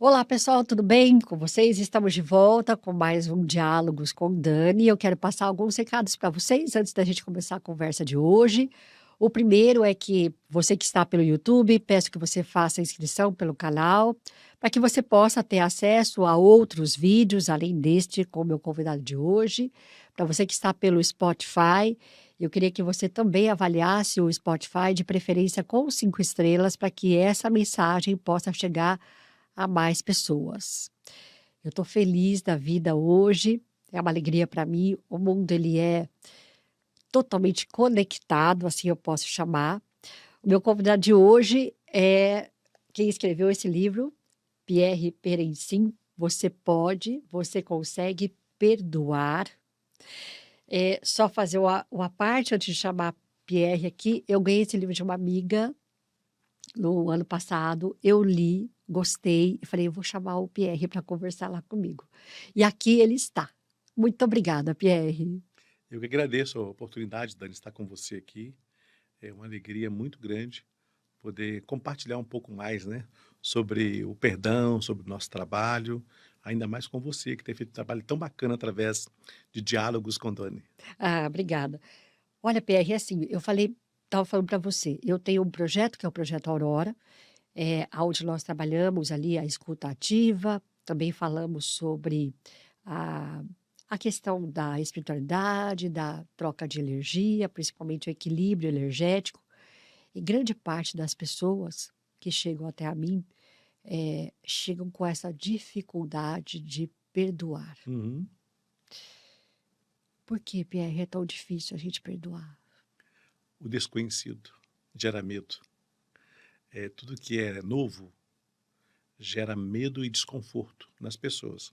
Olá, pessoal, tudo bem com vocês? Estamos de volta com mais um Diálogos com Dani. Eu quero passar alguns recados para vocês antes da gente começar a conversa de hoje. O primeiro é que você que está pelo YouTube, peço que você faça a inscrição pelo canal, para que você possa ter acesso a outros vídeos, além deste, com o meu convidado de hoje. Para você que está pelo Spotify, eu queria que você também avaliasse o Spotify, de preferência com 5 estrelas, para que essa mensagem possa chegar a mais pessoas. Eu estou feliz da vida hoje, é uma alegria para mim. O mundo ele é totalmente conectado, assim eu posso chamar. O meu convidado de hoje é quem escreveu esse livro, Pierre Perencin. Você pode, você consegue perdoar. É só fazer uma parte antes de chamar Pierre aqui. Eu ganhei esse livro de uma amiga no ano passado, eu li, gostei e falei: "Eu vou chamar o Pierre para conversar lá comigo". E aqui ele está. Muito obrigada, Pierre. Eu que agradeço a oportunidade, Dani, de estar com você aqui. É uma alegria muito grande poder compartilhar um pouco mais, né, sobre o perdão, sobre o nosso trabalho, ainda mais com você, que tem feito um trabalho tão bacana através de diálogos com Dani. Ah, obrigada. Olha, Pierre, é assim, eu falei estava falando para você, eu tenho um projeto que é o projeto Aurora, aonde nós trabalhamos ali a escuta ativa, também falamos sobre a a questão da espiritualidade, da troca de energia, principalmente o equilíbrio energético. E grande parte das pessoas que chegam até a mim, chegam com essa dificuldade de perdoar. Uhum. Por que, Pierre, é tão difícil a gente perdoar? O desconhecido gera medo. Tudo que é novo gera medo e desconforto nas pessoas.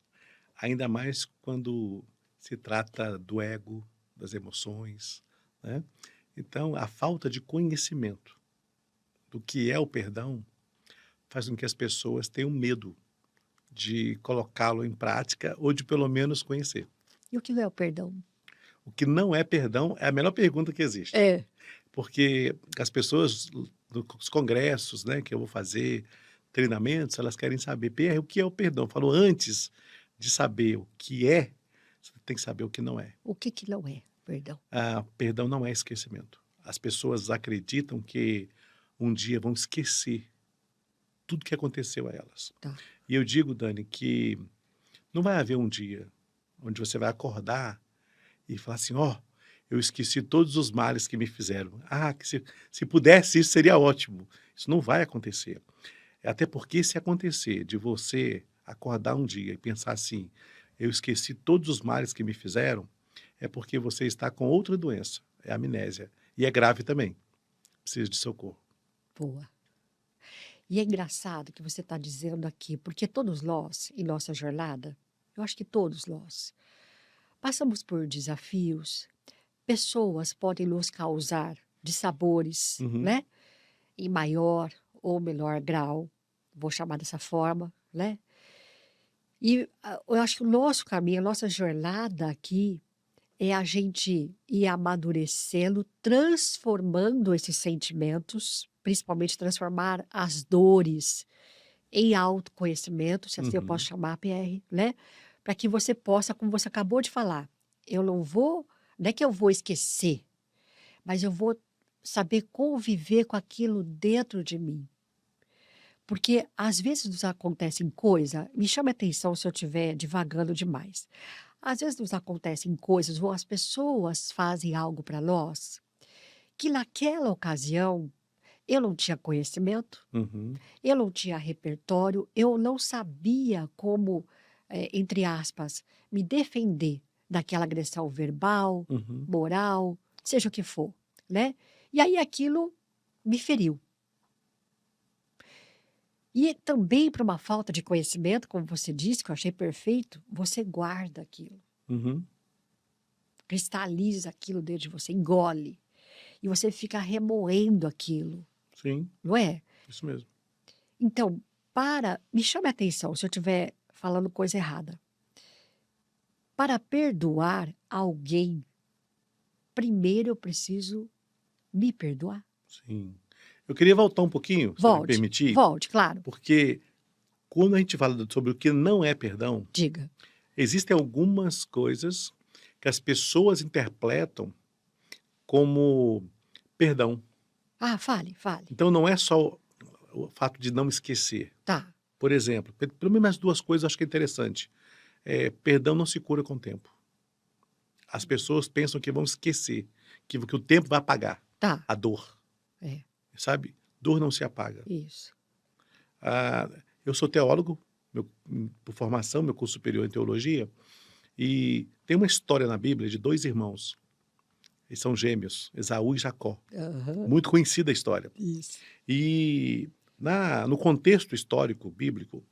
Ainda mais quando se trata do ego, das emoções, né? Então, a falta de conhecimento do que é o perdão faz com que as pessoas tenham medo de colocá-lo em prática ou de pelo menos conhecer. E o que é o perdão? O que não é perdão é a melhor pergunta que existe, É. porque as pessoas nos congressos, né, que eu vou fazer, treinamentos, elas querem saber: "Pierre, o que é o perdão?" Eu falo: "Antes de saber o que é, você tem que saber o que não é." O que que não é perdão? Perdão não é esquecimento. As pessoas acreditam que um dia vão esquecer tudo que aconteceu a elas. Tá. E eu digo, Dani, que não vai haver um dia onde você vai acordar e falar assim: "Ó, eu esqueci todos os males que me fizeram. Ah, que se pudesse isso seria ótimo." Isso não vai acontecer. Até porque se acontecer de você acordar um dia e pensar assim: "Eu esqueci todos os males que me fizeram", é porque você está com outra doença, é amnésia, e é grave também, precisa de socorro. Boa. E é engraçado que você está dizendo aqui, porque todos nós, em nossa jornada, eu acho que todos nós, passamos por desafios, pessoas podem nos causar dissabores, Uhum, né? Em maior ou menor grau, vou chamar dessa forma, né? E eu acho que o nosso caminho, a nossa jornada aqui é a gente ir amadurecendo, transformando esses sentimentos, principalmente transformar as dores em autoconhecimento, se assim eu posso uhum. chamar, PR, né? Para que você possa, como você acabou de falar, eu não vou, não é que eu vou esquecer, mas eu vou saber conviver com aquilo dentro de mim. Porque às vezes nos acontecem coisa, me chame a atenção se eu estiver divagando demais. Às vezes nos acontecem coisas ou as pessoas fazem algo para nós que naquela ocasião eu não tinha conhecimento, Uhum, eu não tinha repertório, eu não sabia como, entre aspas, me defender daquela agressão verbal, uhum. moral, seja o que for, né? E aí aquilo me feriu. E também por uma falta de conhecimento, como você disse, que eu achei perfeito, você guarda aquilo, Uhum. cristaliza aquilo dentro de você, engole, e você fica remoendo aquilo, Sim, não é? isso mesmo. Então, me chame a atenção se eu estiver falando coisa errada. Para perdoar alguém, primeiro eu preciso me perdoar. Sim. Eu queria voltar um pouquinho, se você me Volte, permitir, volte, claro. porque Quando a gente fala sobre o que não é perdão, Diga. existem algumas coisas que as pessoas interpretam como perdão. Ah, fale, fale. Então não é só o fato de não esquecer. Tá. Por exemplo, pelo menos as duas coisas eu acho que é interessante. Perdão não se cura com o tempo. As pessoas pensam que vão esquecer, que o tempo vai apagar Tá. a dor, É, sabe? Dor não se apaga. isso. Ah, eu sou teólogo, por formação, meu curso superior em teologia, e tem uma história na Bíblia de dois irmãos. Eles são gêmeos, Esaú e Jacó. Aham. Muito conhecida a história. Isso. E no contexto histórico bíblico,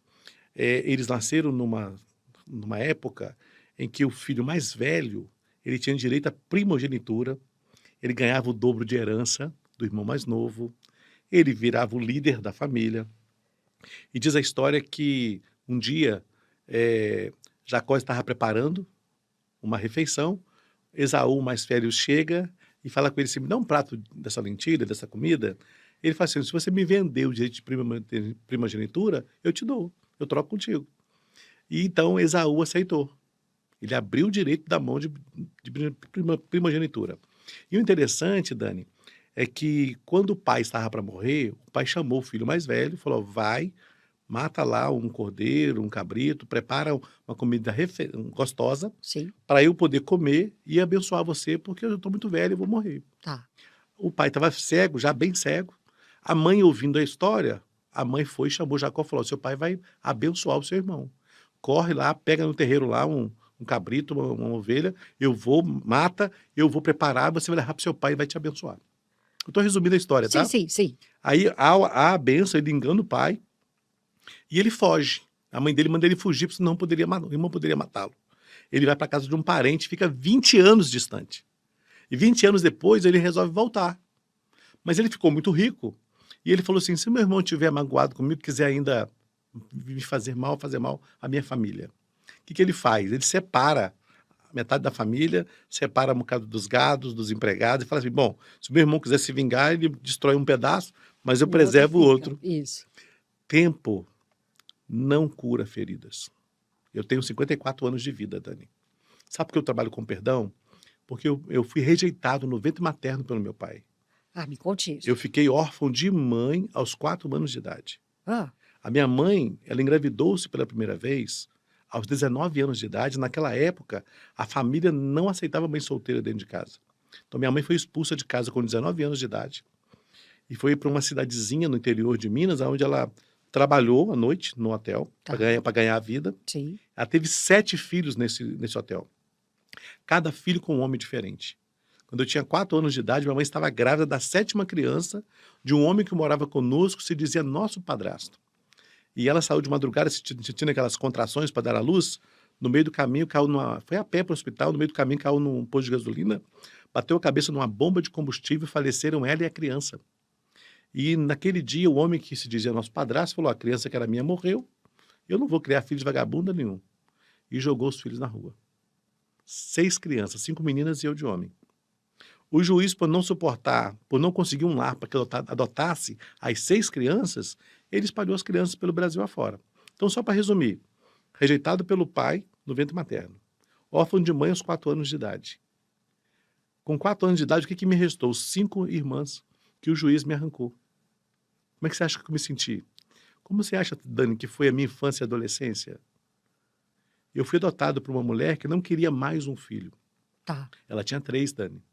eles nasceram numa época em que o filho mais velho ele tinha direito à primogenitura, ele ganhava o dobro de herança do irmão mais novo, ele virava o líder da família. E diz a história que um dia Jacó estava preparando uma refeição, Esaú, mais velho, chega e fala com ele assim: me dá um prato dessa lentilha, dessa comida. Ele fala assim: se você me vender o direito de primogenitura, eu te dou, eu troco contigo. E então Esaú aceitou. Ele abriu o direito da mão de primogenitura. E o interessante, Dani, é que quando o pai estava para morrer, o pai chamou o filho mais velho e falou: vai, mata lá um cordeiro, um cabrito, prepara uma comida gostosa Sim. para eu poder comer e abençoar você, porque eu estou muito velho e vou morrer. Tá. O pai estava cego, já bem cego. A mãe, ouvindo a história, a mãe foi, chamou Jacó e falou: seu pai vai abençoar o seu irmão. Corre lá, pega no terreiro lá um cabrito, uma ovelha, mata, eu vou preparar, você vai levar para seu pai e vai te abençoar. Eu estou resumindo a história, Sim, tá? sim, sim. Aí a benção, ele engana o pai e ele foge. A mãe dele manda ele fugir, porque senão o irmão poderia matá-lo. Ele vai para casa de um parente, fica 20 anos distante. E 20 anos depois ele resolve voltar. Mas ele ficou muito rico e ele falou assim: se meu irmão estiver magoado comigo, quiser ainda me fazer mal à minha família, o que ele faz? Ele separa metade da família, separa um bocado dos gados, dos empregados, e fala assim: bom, se o meu irmão quiser se vingar, ele destrói um pedaço, mas eu O outro preservo o fica. outro. Isso. Tempo não cura feridas. Eu tenho 54 anos de vida, Dani. Sabe por que eu trabalho com perdão? Porque eu fui rejeitado no ventre materno pelo meu pai. Ah, me conte Eu isso. fiquei órfão de mãe aos 4 anos de idade. Ah, A minha mãe, ela engravidou-se pela primeira vez aos 19 anos de idade. Naquela época, a família não aceitava mãe solteira dentro de casa. Então, minha mãe foi expulsa de casa com 19 anos de idade e foi para uma cidadezinha no interior de Minas, onde ela trabalhou à noite no hotel tá. para ganhar a vida. Sim. Ela teve 7 filhos nesse hotel. Cada filho com um homem diferente. Quando eu tinha 4 anos de idade, minha mãe estava grávida da 7ª criança de um homem que morava conosco, se dizia nosso padrasto. E ela saiu de madrugada, sentindo aquelas contrações para dar à luz. No meio do caminho, foi a pé para o hospital, no meio do caminho caiu num posto de gasolina, bateu a cabeça numa bomba de combustível, faleceram ela e a criança. E naquele dia, o homem que se dizia nosso padrasto falou: a criança que era minha morreu, eu não vou criar filho de vagabunda nenhum. E jogou os filhos na rua. 6 crianças, 5 meninas e eu de homem. O juiz, por não suportar, por não conseguir um lar para que adotasse as 6 crianças, ele espalhou as crianças pelo Brasil afora. Então, só para resumir: rejeitado pelo pai no ventre materno, órfão de mãe aos 4 anos de idade. Com 4 anos de idade, o que me restou? 5 irmãs que o juiz me arrancou. Como é que você acha que eu me senti? Como você acha, Dani, que foi a minha infância e adolescência? Eu fui adotado por uma mulher que não queria mais um filho. Tá. Ela tinha 3, Dani.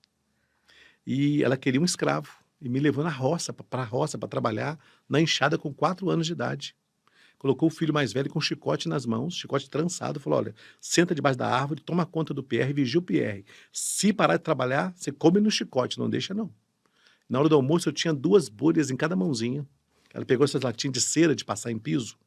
E ela queria um escravo. E me levou para a roça, para trabalhar na enxada com 4 anos de idade. Colocou o filho mais velho com chicote nas mãos, chicote trançado, falou: olha, senta debaixo da árvore, toma conta do Pierre, vigia o Pierre. Se parar de trabalhar, você come no chicote, não deixa não. Na hora do almoço eu tinha 2 bolhas em cada mãozinha. Ela pegou essas latinhas de cera de passar em piso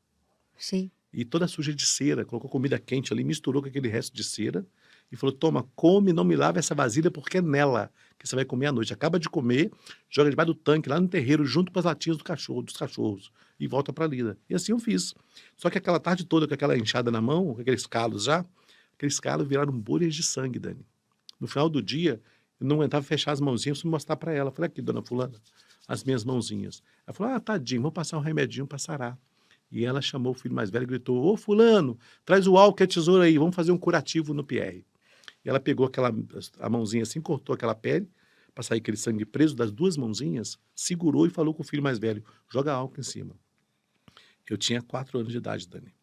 Sim. e toda suja de cera, colocou comida quente ali, misturou com aquele resto de cera e falou: toma, come, não me lave essa vasilha porque é nela que você vai comer à noite. Acaba de comer, joga debaixo do tanque lá no terreiro junto com as latinhas dos cachorros e volta para a lida. E assim eu fiz. Só que aquela tarde toda com aquela enxada na mão, com aqueles calos viraram bolhas de sangue, Dani. No final do dia, eu não aguentava fechar as mãozinhas para mostrar para ela. Eu falei: aqui, dona fulana, as minhas mãozinhas. Ela falou: ah, tadinho, vou passar um remedinho para sarar. E ela chamou o filho mais velho e gritou: ô fulano, traz o álcool e a tesoura aí, vamos fazer um curativo no Pierre. E ela pegou a mãozinha assim, cortou aquela pele, para sair aquele sangue preso das duas mãozinhas, segurou e falou com o filho mais velho: joga álcool em cima. Eu tinha 4 anos de idade, Dani.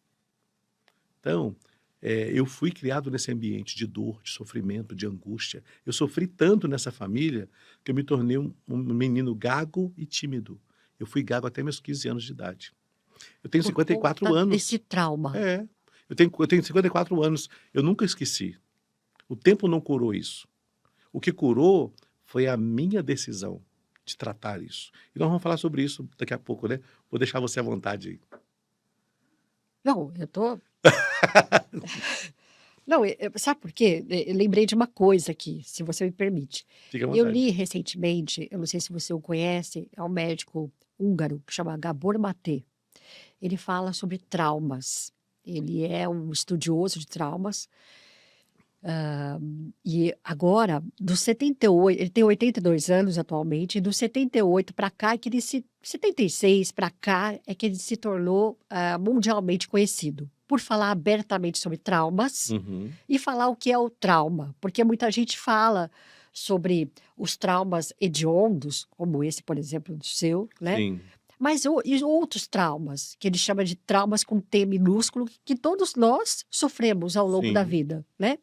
Então, eu fui criado nesse ambiente de dor, de sofrimento, de angústia. Eu sofri tanto nessa família que eu me tornei um menino gago e tímido. Eu fui gago até meus 15 anos de idade. Eu tenho Por 54 conta anos. desse trauma. Eu tenho 54 anos. Eu nunca esqueci. O tempo não curou isso. O que curou foi a minha decisão de tratar isso. E nós vamos falar sobre isso daqui a pouco, né? Vou deixar você à vontade aí. Não, eu tô. Não, sabe por quê? Eu lembrei de uma coisa aqui, se você me permite. Fique à Eu li vontade. recentemente, eu não sei se você o conhece, é um médico húngaro que chama Gabor Maté. Ele fala sobre traumas. Ele é um estudioso de traumas. E agora, dos 78, ele tem 82 anos atualmente, e dos 78 para cá, 76 para cá, é que ele se tornou mundialmente conhecido. Por falar abertamente sobre traumas Uhum. e falar o que é o trauma. Porque muita gente fala sobre os traumas hediondos, como esse, por exemplo, do seu, né? Sim, Mas e outros traumas, que ele chama de traumas com T minúsculo, que todos nós sofremos ao longo da sim, vida, né?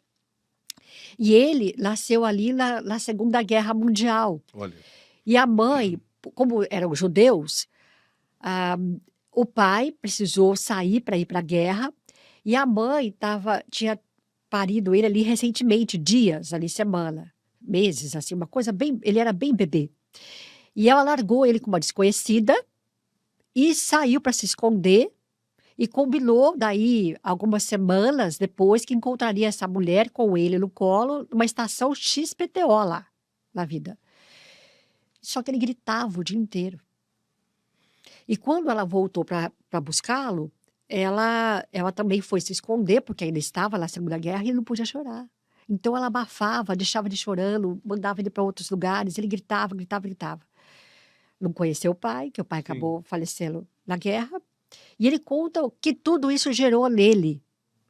E ele nasceu ali na Segunda Guerra Mundial. olha, E a mãe, como eram judeus, ah, o pai precisou sair para ir para a guerra e a mãe tinha parido ele ali recentemente, dias, ali, semana, meses, assim, uma coisa bem. Ele era bem bebê. E ela largou ele com uma desconhecida e saiu para se esconder e combinou, daí, algumas semanas depois, que encontraria essa mulher com ele no colo, numa estação XPTO lá, na vida. Só que ele gritava o dia inteiro. E quando ela voltou para buscá-lo, ela também foi se esconder, porque ainda estava na Segunda Guerra e ele não podia chorar. Então ela abafava, deixava ele chorando, mandava ele para outros lugares, ele gritava, gritava, gritava. Não conheceu o pai, que o pai sim, acabou falecendo na guerra. E ele conta o que tudo isso gerou nele,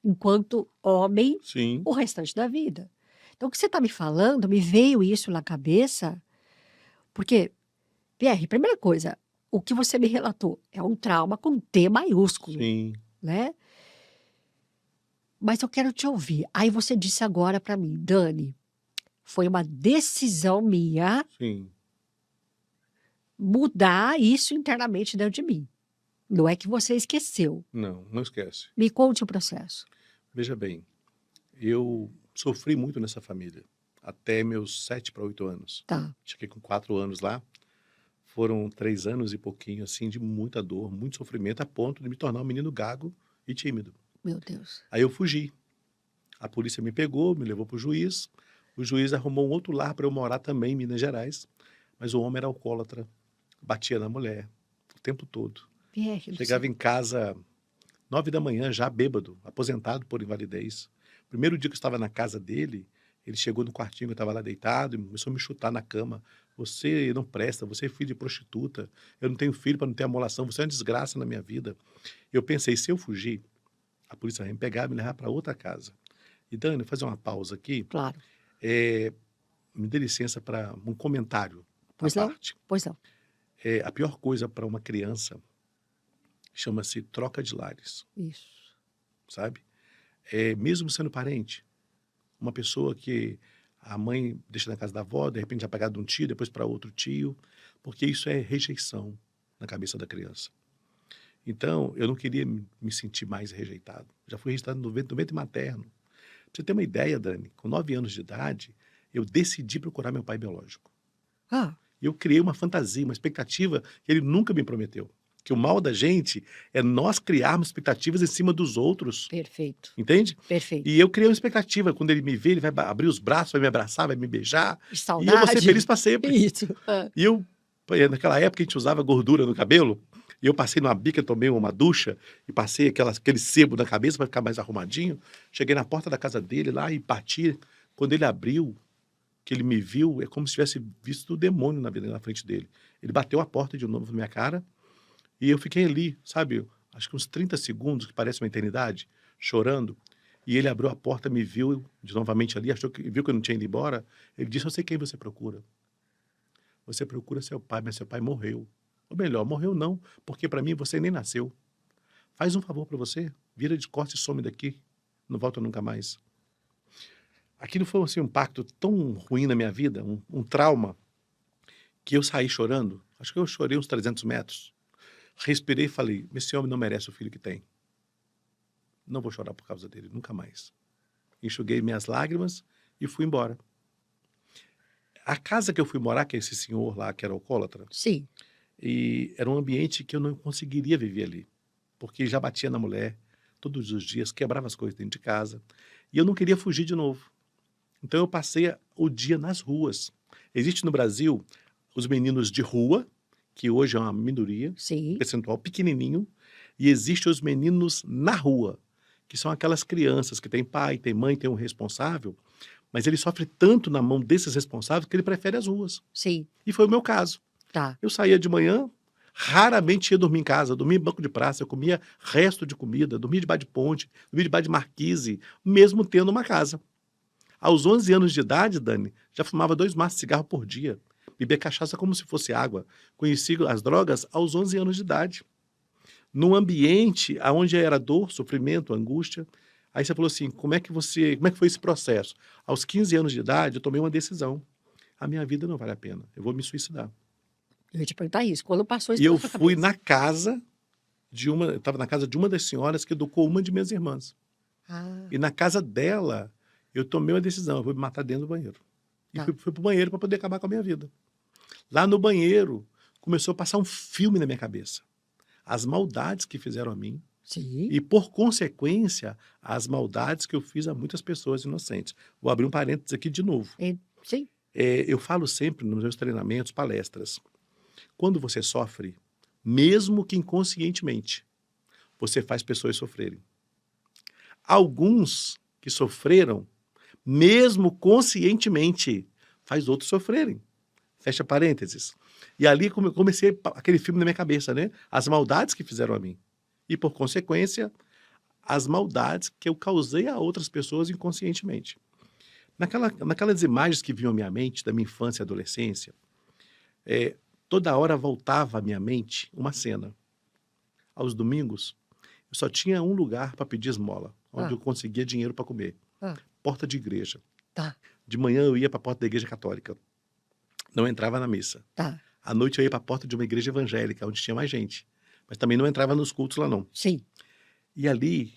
enquanto homem, sim, o restante da vida. Então, o que você está me falando, me veio isso na cabeça, porque, Pierre, primeira coisa, o que você me relatou é um trauma com T maiúsculo, sim, né? Mas eu quero te ouvir. Aí você disse agora para mim, Dani, foi uma decisão minha sim. mudar isso internamente dentro de mim. Não é que você esqueceu. Não, não esquece. Me conte o processo. Veja bem, eu sofri muito nessa família, até meus 7 para 8 anos. Tá, Cheguei com 4 anos lá, foram 3 anos e pouquinho, assim, de muita dor, muito sofrimento, a ponto de me tornar um menino gago e tímido. meu Deus. Aí eu fugi. A polícia me pegou, me levou para o juiz arrumou um outro lar para eu morar também em Minas Gerais, mas o homem era alcoólatra, batia na mulher o tempo todo. Pierre, Chegava em casa 9 da manhã, já bêbado, aposentado por invalidez. Primeiro dia que eu estava na casa dele, ele chegou no quartinho que eu estava lá deitado e começou a me chutar na cama. Você não presta, você é filho de prostituta, eu não tenho filho para não ter amolação, você é uma desgraça na minha vida. Eu pensei, se eu fugir, a polícia vai me pegar e me levar para outra casa. E Dani, vou fazer uma pausa aqui. claro. Me dê licença para um comentário à Pois não? parte. Pois não. A pior coisa para uma criança chama-se troca de lares, Isso. sabe? Mesmo sendo parente, uma pessoa que a mãe deixa na casa da avó, de repente vai pagar de um tio, depois para outro tio, porque isso é rejeição na cabeça da criança. Então, eu não queria me sentir mais rejeitado. Já fui rejeitado no ventre materno. Pra você ter uma ideia, Dani, com 9 anos de idade, eu decidi procurar meu pai biológico. Ah, E eu criei uma fantasia, uma expectativa que ele nunca me prometeu. Que o mal da gente é nós criarmos expectativas em cima dos outros, perfeito. entende? Perfeito. E eu criei uma expectativa, quando ele me vê, ele vai abrir os braços, vai me abraçar, vai me beijar, Que e eu vou ser saudade. feliz para sempre. Isso. Ah, E eu, naquela época a gente usava gordura no cabelo, e eu passei numa bica, tomei uma ducha, e passei aquele sebo na cabeça para ficar mais arrumadinho. Cheguei na porta da casa dele lá e bati. Quando ele abriu, que ele me viu, é como se tivesse visto o demônio na frente dele. Ele bateu a porta de novo na minha cara, e eu fiquei ali, sabe, acho que uns 30 segundos, que parece uma eternidade, chorando. E ele abriu a porta, me viu de novamente ali, viu que eu não tinha ido embora. Ele disse: eu sei quem você procura. Você procura seu pai, mas seu pai morreu. Ou melhor, morreu não, porque para mim você nem nasceu. Faz um favor para você, vira de costas e some daqui. Não volta nunca mais. Aquilo foi assim, um impacto tão ruim na minha vida, um trauma, que eu saí chorando. Acho que eu chorei uns 300 metros. Respirei e falei: esse homem não merece o filho que tem. Não vou chorar por causa dele, nunca mais. Enxuguei minhas lágrimas e fui embora. A casa que eu fui morar, que é esse senhor lá, que era alcoólatra, Sim. e era um ambiente que eu não conseguiria viver ali, porque já batia na mulher todos os dias, quebrava as coisas dentro de casa, e eu não queria fugir de novo. Então eu passei o dia nas ruas. Existe no Brasil os meninos de rua, que hoje é uma minoria, Sim. percentual pequenininho, e existem os meninos na rua, que são aquelas crianças que têm pai, têm mãe, têm um responsável, mas ele sofre tanto na mão desses responsáveis que ele prefere as ruas. Sim. E foi o meu caso. Tá. Eu saía de manhã, raramente ia dormir em casa, dormia em banco de praça, eu comia resto de comida, dormia debaixo de ponte, dormia debaixo de marquise, mesmo tendo uma casa. Aos 11 anos de idade, Dani, já fumava 2 maços de cigarro por dia, bebia cachaça como se fosse água. Conheci as drogas aos 11 anos de idade. Num ambiente onde era dor, sofrimento, angústia. Aí você falou assim, como é que foi esse processo? Aos 15 anos de idade, eu tomei uma decisão. A minha vida não vale a pena, eu vou me suicidar. Eu ia te perguntar isso. Quando passou isso E eu pela sua fui cabeça? na casa eu estava na casa de uma das senhoras que educou uma de minhas irmãs. Ah, E na casa dela, eu tomei uma decisão, eu vou me matar dentro do banheiro. E Tá. fui pro banheiro para poder acabar com a minha vida. Lá no banheiro, começou a passar um filme na minha cabeça. As maldades que fizeram a mim sim. e, por consequência, as maldades que eu fiz a muitas pessoas inocentes. Vou abrir um parênteses aqui de novo. Sim. Eu falo sempre nos meus treinamentos, palestras, quando você sofre, mesmo que inconscientemente, você faz pessoas sofrerem. Alguns que sofreram, mesmo conscientemente, faz outros sofrerem. Fecha parênteses. E ali comecei aquele filme na minha cabeça, né? As maldades que fizeram a mim. E, por consequência, as maldades que eu causei a outras pessoas inconscientemente. Naquelas imagens que vinham à minha mente, da minha infância e adolescência, toda hora voltava à minha mente uma cena. Aos domingos, eu só tinha um lugar para pedir esmola, onde eu conseguia dinheiro para comer. Porta de igreja. Tá. De manhã eu ia para a porta da igreja católica. Não entrava na missa. Tá. À noite eu ia para a porta de uma igreja evangélica, onde tinha mais gente. Mas também não entrava nos cultos lá, não. Sim. E ali,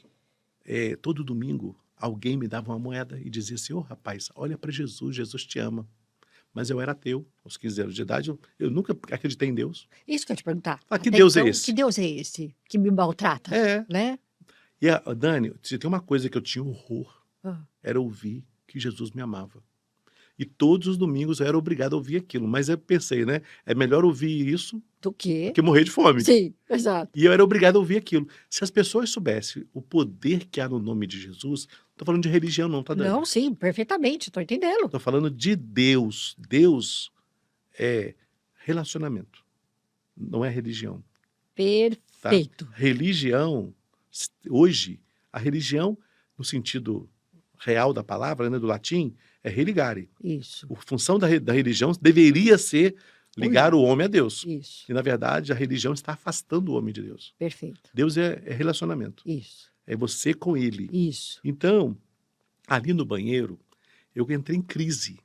todo domingo, alguém me dava uma moeda e dizia assim: rapaz, olha para Jesus, Jesus te ama. Mas eu era ateu, aos 15 anos de idade, eu nunca acreditei em Deus. Isso que eu ia te perguntar. Que Deus então, é esse? Que Deus é esse que me maltrata? Né? E, Dani, se tem uma coisa que eu tinha horror, era ouvir que Jesus me amava. E todos os domingos eu era obrigado a ouvir aquilo. Mas eu pensei, né? É melhor ouvir isso do que morrer de fome. Sim, exato. E eu era obrigado a ouvir aquilo. Se as pessoas soubessem o poder que há no nome de Jesus, não estou falando de religião não, tá, Dani? Não, sim, perfeitamente, estou entendendo. Estou falando de Deus. Deus é relacionamento, não é religião. Perfeito. Tá? Religião, hoje, a religião, no sentido real da palavra, né, do latim, é religare. Isso. A função da religião deveria ser ligar o homem a Deus. Isso. E, na verdade, a religião está afastando o homem de Deus. Perfeito. Deus é relacionamento. Isso. É você com ele. Isso. Então, ali no banheiro, eu entrei em crise.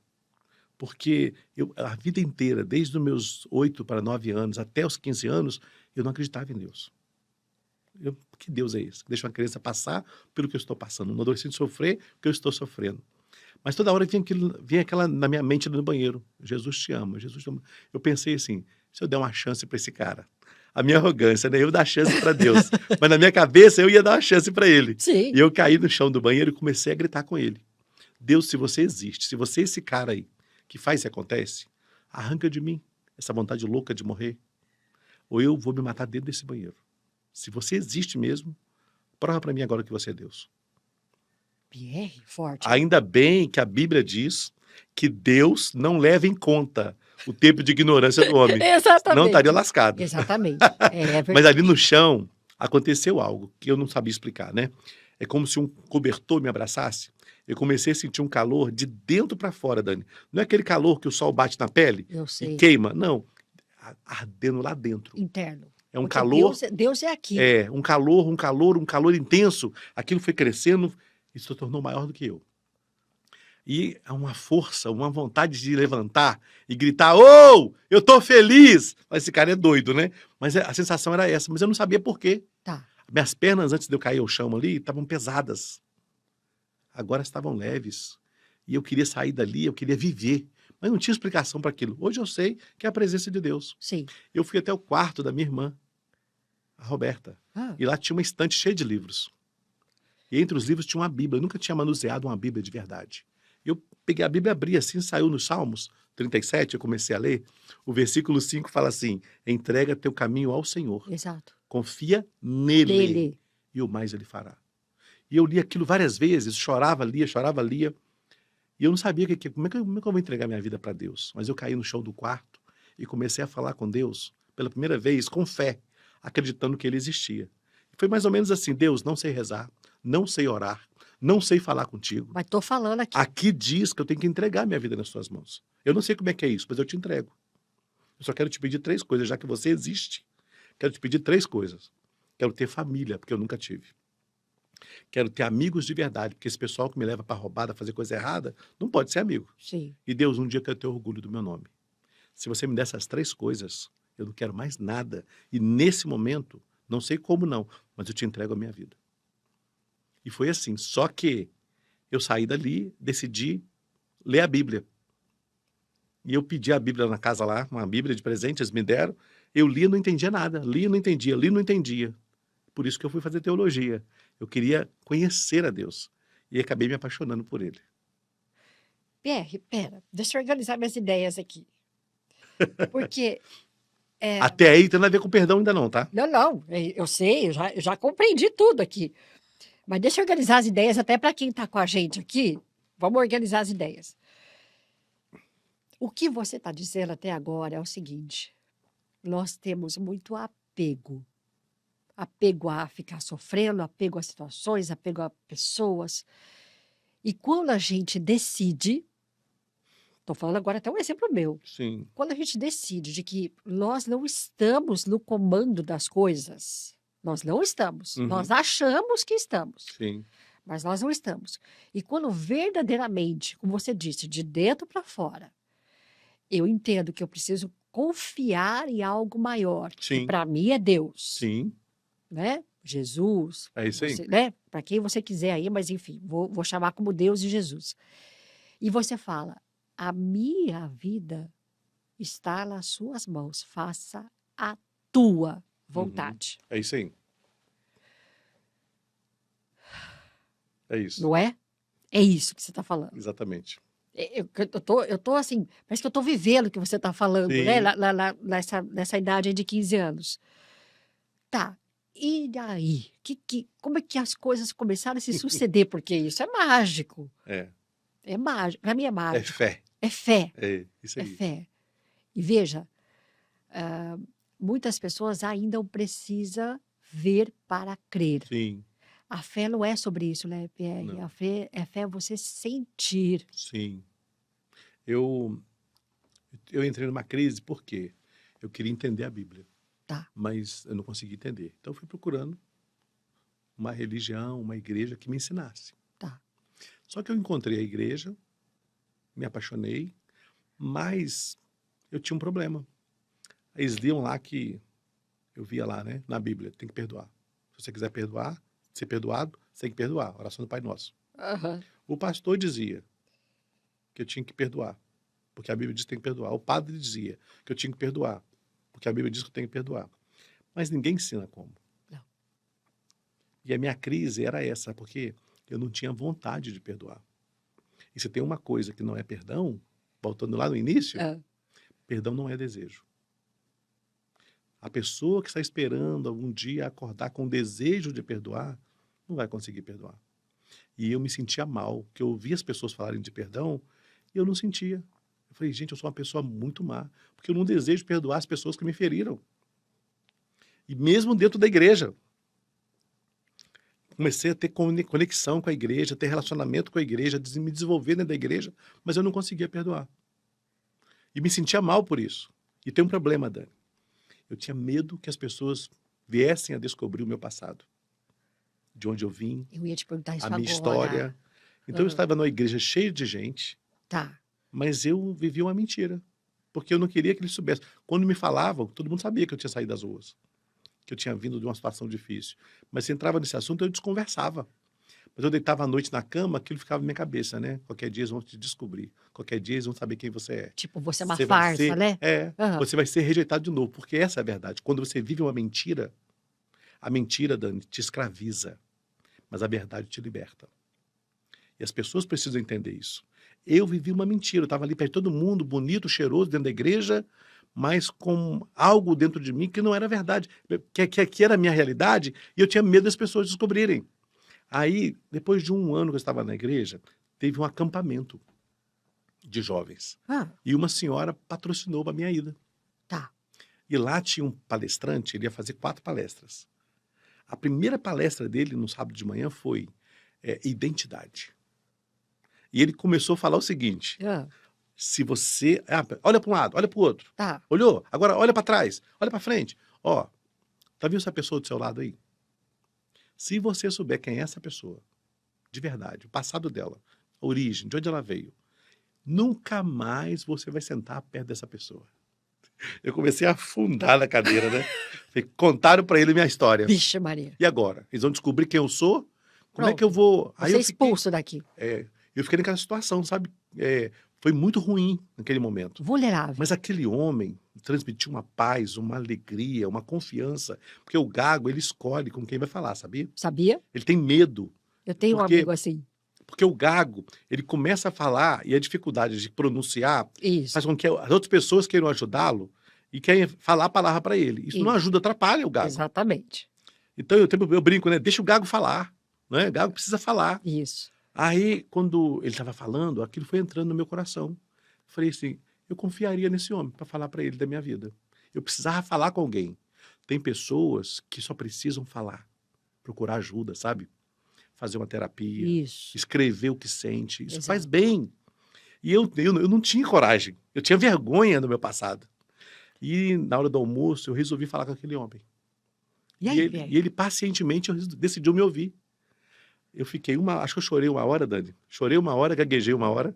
Porque a vida inteira, desde os meus 8 para 9 anos até os 15 anos, eu não acreditava em Deus. Que Deus é esse? Que deixa uma criança passar pelo que eu estou passando, um adolescente sofrer o que eu estou sofrendo. Mas toda hora vinha aquela na minha mente no banheiro: Jesus te ama, Jesus te ama. Eu pensei assim: se eu der uma chance para esse cara, a minha arrogância, né? Eu dar chance para Deus, mas na minha cabeça eu ia dar uma chance para ele. Sim. E eu caí no chão do banheiro e comecei a gritar com ele: Deus, se você existe, se você é esse cara aí que faz e acontece, arranca de mim essa vontade louca de morrer, ou eu vou me matar dentro desse banheiro. Se você existe mesmo, prova para mim agora que você é Deus. Pierre, forte. Ainda bem que a Bíblia diz que Deus não leva em conta o tempo de ignorância do homem. Exatamente. Não estaria lascado. Exatamente. É verdade. Mas ali no chão, Aconteceu algo que eu não sabia explicar, né? É como se um cobertor me abraçasse. Eu comecei a sentir um calor de dentro para fora, Dani. Não é aquele calor que o sol bate na pele Eu e sei. queima, não. Ardendo lá dentro. Interno. É um Porque calor, Deus é aqui. um calor intenso. Aquilo foi crescendo e se tornou maior do que eu. E é uma força, uma vontade de levantar e gritar: "Oh, eu tô feliz!" Mas esse cara é doido, né? Mas a sensação era essa, mas eu não sabia por quê. Tá. Minhas pernas, antes de eu cair ao chão ali, estavam pesadas. Agora estavam leves. E eu queria sair dali, eu queria viver. Mas não tinha explicação para aquilo. Hoje eu sei que é a presença de Deus. Sim. Eu fui até o quarto da minha irmã, a Roberta. Ah, E lá tinha uma estante cheia de livros. E entre os livros tinha uma Bíblia. Eu nunca tinha manuseado uma Bíblia de verdade. Eu peguei a Bíblia, abri assim, saiu nos Salmos 37, eu comecei a ler. O versículo 5 fala assim: entrega teu caminho ao Senhor. exato. Confia nele. Dele. E o mais ele fará. E eu li aquilo várias vezes, chorava, lia. E eu não sabia como é que eu vou entregar minha vida para Deus. Mas eu caí no chão do quarto e comecei a falar com Deus pela primeira vez, com fé, acreditando que ele existia. Foi mais ou menos assim: Deus, não sei rezar, não sei orar, não sei falar contigo. Mas tô falando aqui. Aqui diz que eu tenho que entregar minha vida nas suas mãos. Eu não sei como é que é isso, mas eu te entrego. Eu só quero te pedir 3 coisas, já que você existe. Quero te pedir 3 coisas. Quero ter família, porque eu nunca tive. Quero ter amigos de verdade, porque esse pessoal que me leva para roubada, fazer coisa errada, não pode ser amigo. Sim. E Deus, um dia eu quero ter orgulho do meu nome. Se você me der essas 3 coisas, eu não quero mais nada. E nesse momento, não sei como não, mas eu te entrego a minha vida. E foi assim. Só que eu saí dali, decidi ler a Bíblia. E eu pedi a Bíblia na casa lá, uma Bíblia de presente, eles me deram. Eu lia e não entendia nada. Lia e não entendia, lia e não entendia. Por isso que eu fui fazer teologia. Eu queria conhecer a Deus. E acabei me apaixonando por ele. Pierre, pera. Deixa eu organizar minhas ideias aqui. Porque... Até aí tem nada a ver com perdão ainda não, tá? Não. Eu sei, eu já compreendi tudo aqui. Mas deixa eu organizar as ideias até para quem está com a gente aqui. Vamos organizar as ideias. O que você está dizendo até agora é o seguinte: nós temos muito apego. Apego a ficar sofrendo, apego a situações, apego a pessoas. E quando a gente decide, estou falando agora até um exemplo meu, Sim, quando a gente decide de que nós não estamos no comando das coisas, nós não estamos. Uhum. Nós achamos que estamos, sim, mas nós não estamos. E quando verdadeiramente, como você disse, de dentro para fora, eu entendo que eu preciso confiar em algo maior, que sim, para mim é Deus, sim. né? Jesus, É isso aí. né? Para quem você quiser aí, mas enfim, vou chamar como Deus e Jesus. E você fala: a minha vida está nas suas mãos, faça a tua vontade. É isso aí. É isso. Não é? É isso que você está falando. Exatamente. Eu tô assim, parece que eu tô vivendo o que você está falando, Sim. né? Nessa idade aí de 15 anos. Tá. E daí? Como é que as coisas começaram a se suceder? Porque isso é mágico. É. É mágico. Para mim é É mágico. fé. É fé. É isso É aí. fé. E veja, muitas pessoas ainda precisam ver para crer. Sim, A fé não é sobre isso, né, Pierre? Não. A fé é você sentir. sim. Eu entrei numa crise porque eu queria entender a Bíblia, Tá. mas eu não conseguia entender. Então eu fui procurando uma religião, uma igreja que me ensinasse. Tá. Só que eu encontrei a igreja, me apaixonei, mas eu tinha um problema. Eles liam lá que, eu via lá, né, na Bíblia, tem que perdoar. Se você quiser perdoar, ser perdoado, você tem que perdoar. Oração do Pai Nosso. Aham. O pastor dizia que eu tinha que perdoar, porque a Bíblia diz que tem que perdoar. O padre dizia que eu tinha que perdoar, porque a Bíblia diz que eu tenho que perdoar. Mas ninguém ensina como. Não. E a minha crise era essa, porque eu não tinha vontade de perdoar. E se tem uma coisa que não é perdão, voltando lá no início, Ah, perdão não é desejo. A pessoa que está esperando algum dia acordar com o desejo de perdoar, não vai conseguir perdoar. E eu me sentia mal, que eu ouvia as pessoas falarem de perdão e eu não sentia. Eu falei, gente, eu sou uma pessoa muito má, porque eu não desejo perdoar as pessoas que me feriram. E mesmo dentro da igreja. Comecei a ter conexão com a igreja, ter relacionamento com a igreja, me desenvolver dentro da igreja, mas eu não conseguia perdoar. E me sentia mal por isso. E tem um problema, Dani. Eu tinha medo que as pessoas viessem a descobrir o meu passado. De onde eu vim, Eu ia te perguntar isso a minha agora. história. Então eu estava numa igreja cheia de gente, Tá. mas eu vivia uma mentira. Porque eu não queria que eles soubessem. Quando me falavam, todo mundo sabia que eu tinha saído das ruas. Que eu tinha vindo de uma situação difícil. Mas se entrava nesse assunto, eu desconversava. Mas eu deitava à noite na cama, aquilo ficava na minha cabeça, né? Qualquer dia eles vão te descobrir. Qualquer dia eles vão saber quem você é. Tipo, você é uma Você vai farsa, ser, né? Aham. você vai ser rejeitado de novo. Porque essa é a verdade. Quando você vive uma mentira, a mentira, Dani, te escraviza. Mas a verdade te liberta. E as pessoas precisam entender isso. Eu vivi uma mentira. Eu estava ali perto de todo mundo, bonito, cheiroso, dentro da igreja, mas com algo dentro de mim que não era verdade. Que era a minha realidade, e eu tinha medo das pessoas descobrirem. Aí, depois de um ano que eu estava na igreja, teve um acampamento de jovens. Ah, E uma senhora patrocinou a minha ida. tá. E lá tinha um palestrante, ele ia fazer 4 palestras. A primeira palestra dele, no sábado de manhã, foi identidade. E ele começou a falar o seguinte: Ah, se você... olha para um lado, olha para o outro. tá. Olhou? Agora olha para trás, olha para frente. Ó, tá vendo essa pessoa do seu lado aí? Se você souber quem é essa pessoa, de verdade, o passado dela, a origem, de onde ela veio, nunca mais você vai sentar perto dessa pessoa. Eu comecei a afundar na cadeira, né? Contaram para ele minha história. Vixe, Maria. E agora? Eles vão descobrir quem eu sou? Como é Pronto. que eu vou... Você é expulso daqui. Eu fiquei naquela situação, sabe? Foi muito ruim naquele momento. Vulnerável. Mas aquele homem transmitiu uma paz, uma alegria, uma confiança. Porque o gago, ele escolhe com quem vai falar, sabia? Sabia? Ele tem medo. Eu tenho um Porque- amigo assim. Porque o gago, ele começa a falar e a dificuldade de pronunciar Isso. faz com que as outras pessoas queiram ajudá-lo e querem falar a palavra para ele. Isso não Isso. ajuda, atrapalha o gago. Exatamente. Então eu brinco, né? Deixa o gago falar. Né? O gago precisa falar. Isso. Aí, quando ele estava falando, aquilo foi entrando no meu coração. Falei assim, eu confiaria nesse homem para falar para ele da minha vida. Eu precisava falar com alguém. Tem pessoas que só precisam falar, procurar ajuda, sabe? Fazer uma terapia, Isso. escrever o que sente. Isso Exato. faz bem. E eu não tinha coragem. Eu tinha vergonha do meu passado. E na hora do almoço, eu resolvi falar com aquele homem. E aí, E ele pacientemente decidiu me ouvir. Eu fiquei acho que eu chorei 1 hora, Dani. Chorei 1 hora, gaguejei 1 hora.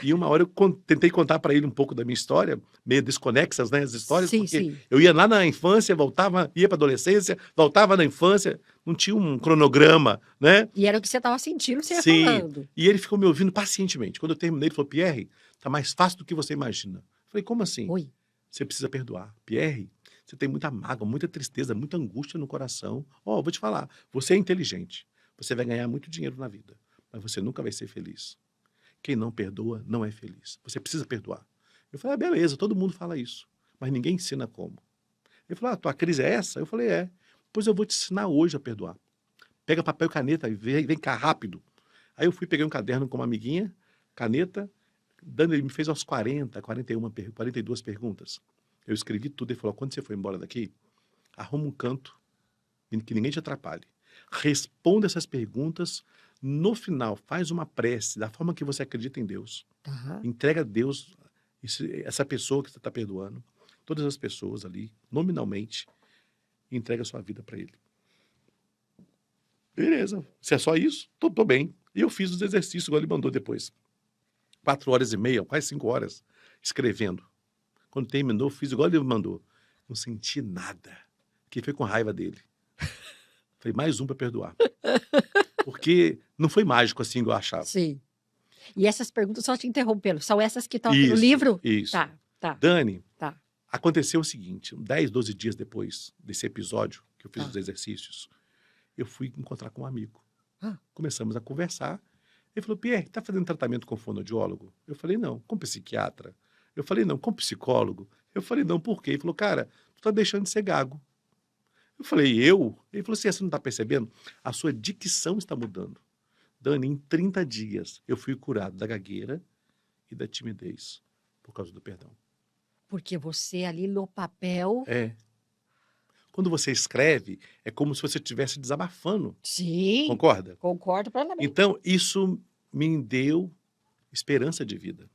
E 1 hora eu tentei contar para ele um pouco da minha história, meio desconexas, né, as histórias, Sim, porque sim. eu ia lá na infância, voltava, ia para adolescência, voltava na infância, não tinha um cronograma, né? E era o que você estava sentindo, você ia Sim. falando. E ele ficou me ouvindo pacientemente. Quando eu terminei, ele falou: Pierre, tá mais fácil do que você imagina. Eu falei: como assim? Oi. Você precisa perdoar. Pierre, você tem muita mágoa, muita tristeza, muita angústia no coração. Ó, vou te falar, você é inteligente. Você vai ganhar muito dinheiro na vida, mas você nunca vai ser feliz. Quem não perdoa não é feliz. Você precisa perdoar. Eu falei: beleza, todo mundo fala isso, mas ninguém ensina como. Ele falou: tua crise é essa? Eu falei: é. Pois eu vou te ensinar hoje a perdoar. Pega papel e caneta e vem cá rápido. Aí eu fui, peguei um caderno com uma amiguinha, caneta, ele me fez umas 42 perguntas. Eu escrevi tudo. Ele falou: quando você for embora daqui, arruma um canto que ninguém te atrapalhe. Responda essas perguntas. No final, faz uma prece da forma que você acredita em Deus. Tá. Entrega a Deus essa pessoa que você está perdoando, todas as pessoas ali, nominalmente, e entrega a sua vida para ele. Beleza, se é só isso, tô bem. E eu fiz os exercícios, igual ele mandou depois. 4h30, quase 5 horas, escrevendo. Quando terminou, fiz igual ele mandou. Não senti nada. Fiquei foi com raiva dele. Falei: mais um para perdoar. Porque não foi mágico assim igual eu achava. Sim. E essas perguntas, só te interrompendo, são essas que estão aqui no Isso, livro? isso. Tá. Dani, Tá. aconteceu o seguinte: 10, 12 dias depois desse episódio que eu fiz Tá. os exercícios, eu fui encontrar com um amigo. Ah. Começamos a conversar. Ele falou: Pierre, tá fazendo tratamento com fonoaudiólogo? Eu falei: não. Com psiquiatra? Eu falei: não. Com psicólogo? Eu falei: não. Por quê? Ele falou: cara, tu tá deixando de ser gago. Eu falei: eu? Ele falou assim: você não tá percebendo? A sua dicção está mudando. Dani, em 30 dias eu fui curado da gagueira e da timidez por causa do perdão. Porque você ali no papel... quando você escreve, é como se você estivesse desabafando. Sim, Concorda? concordo plenamente. Então, isso me deu esperança de vida.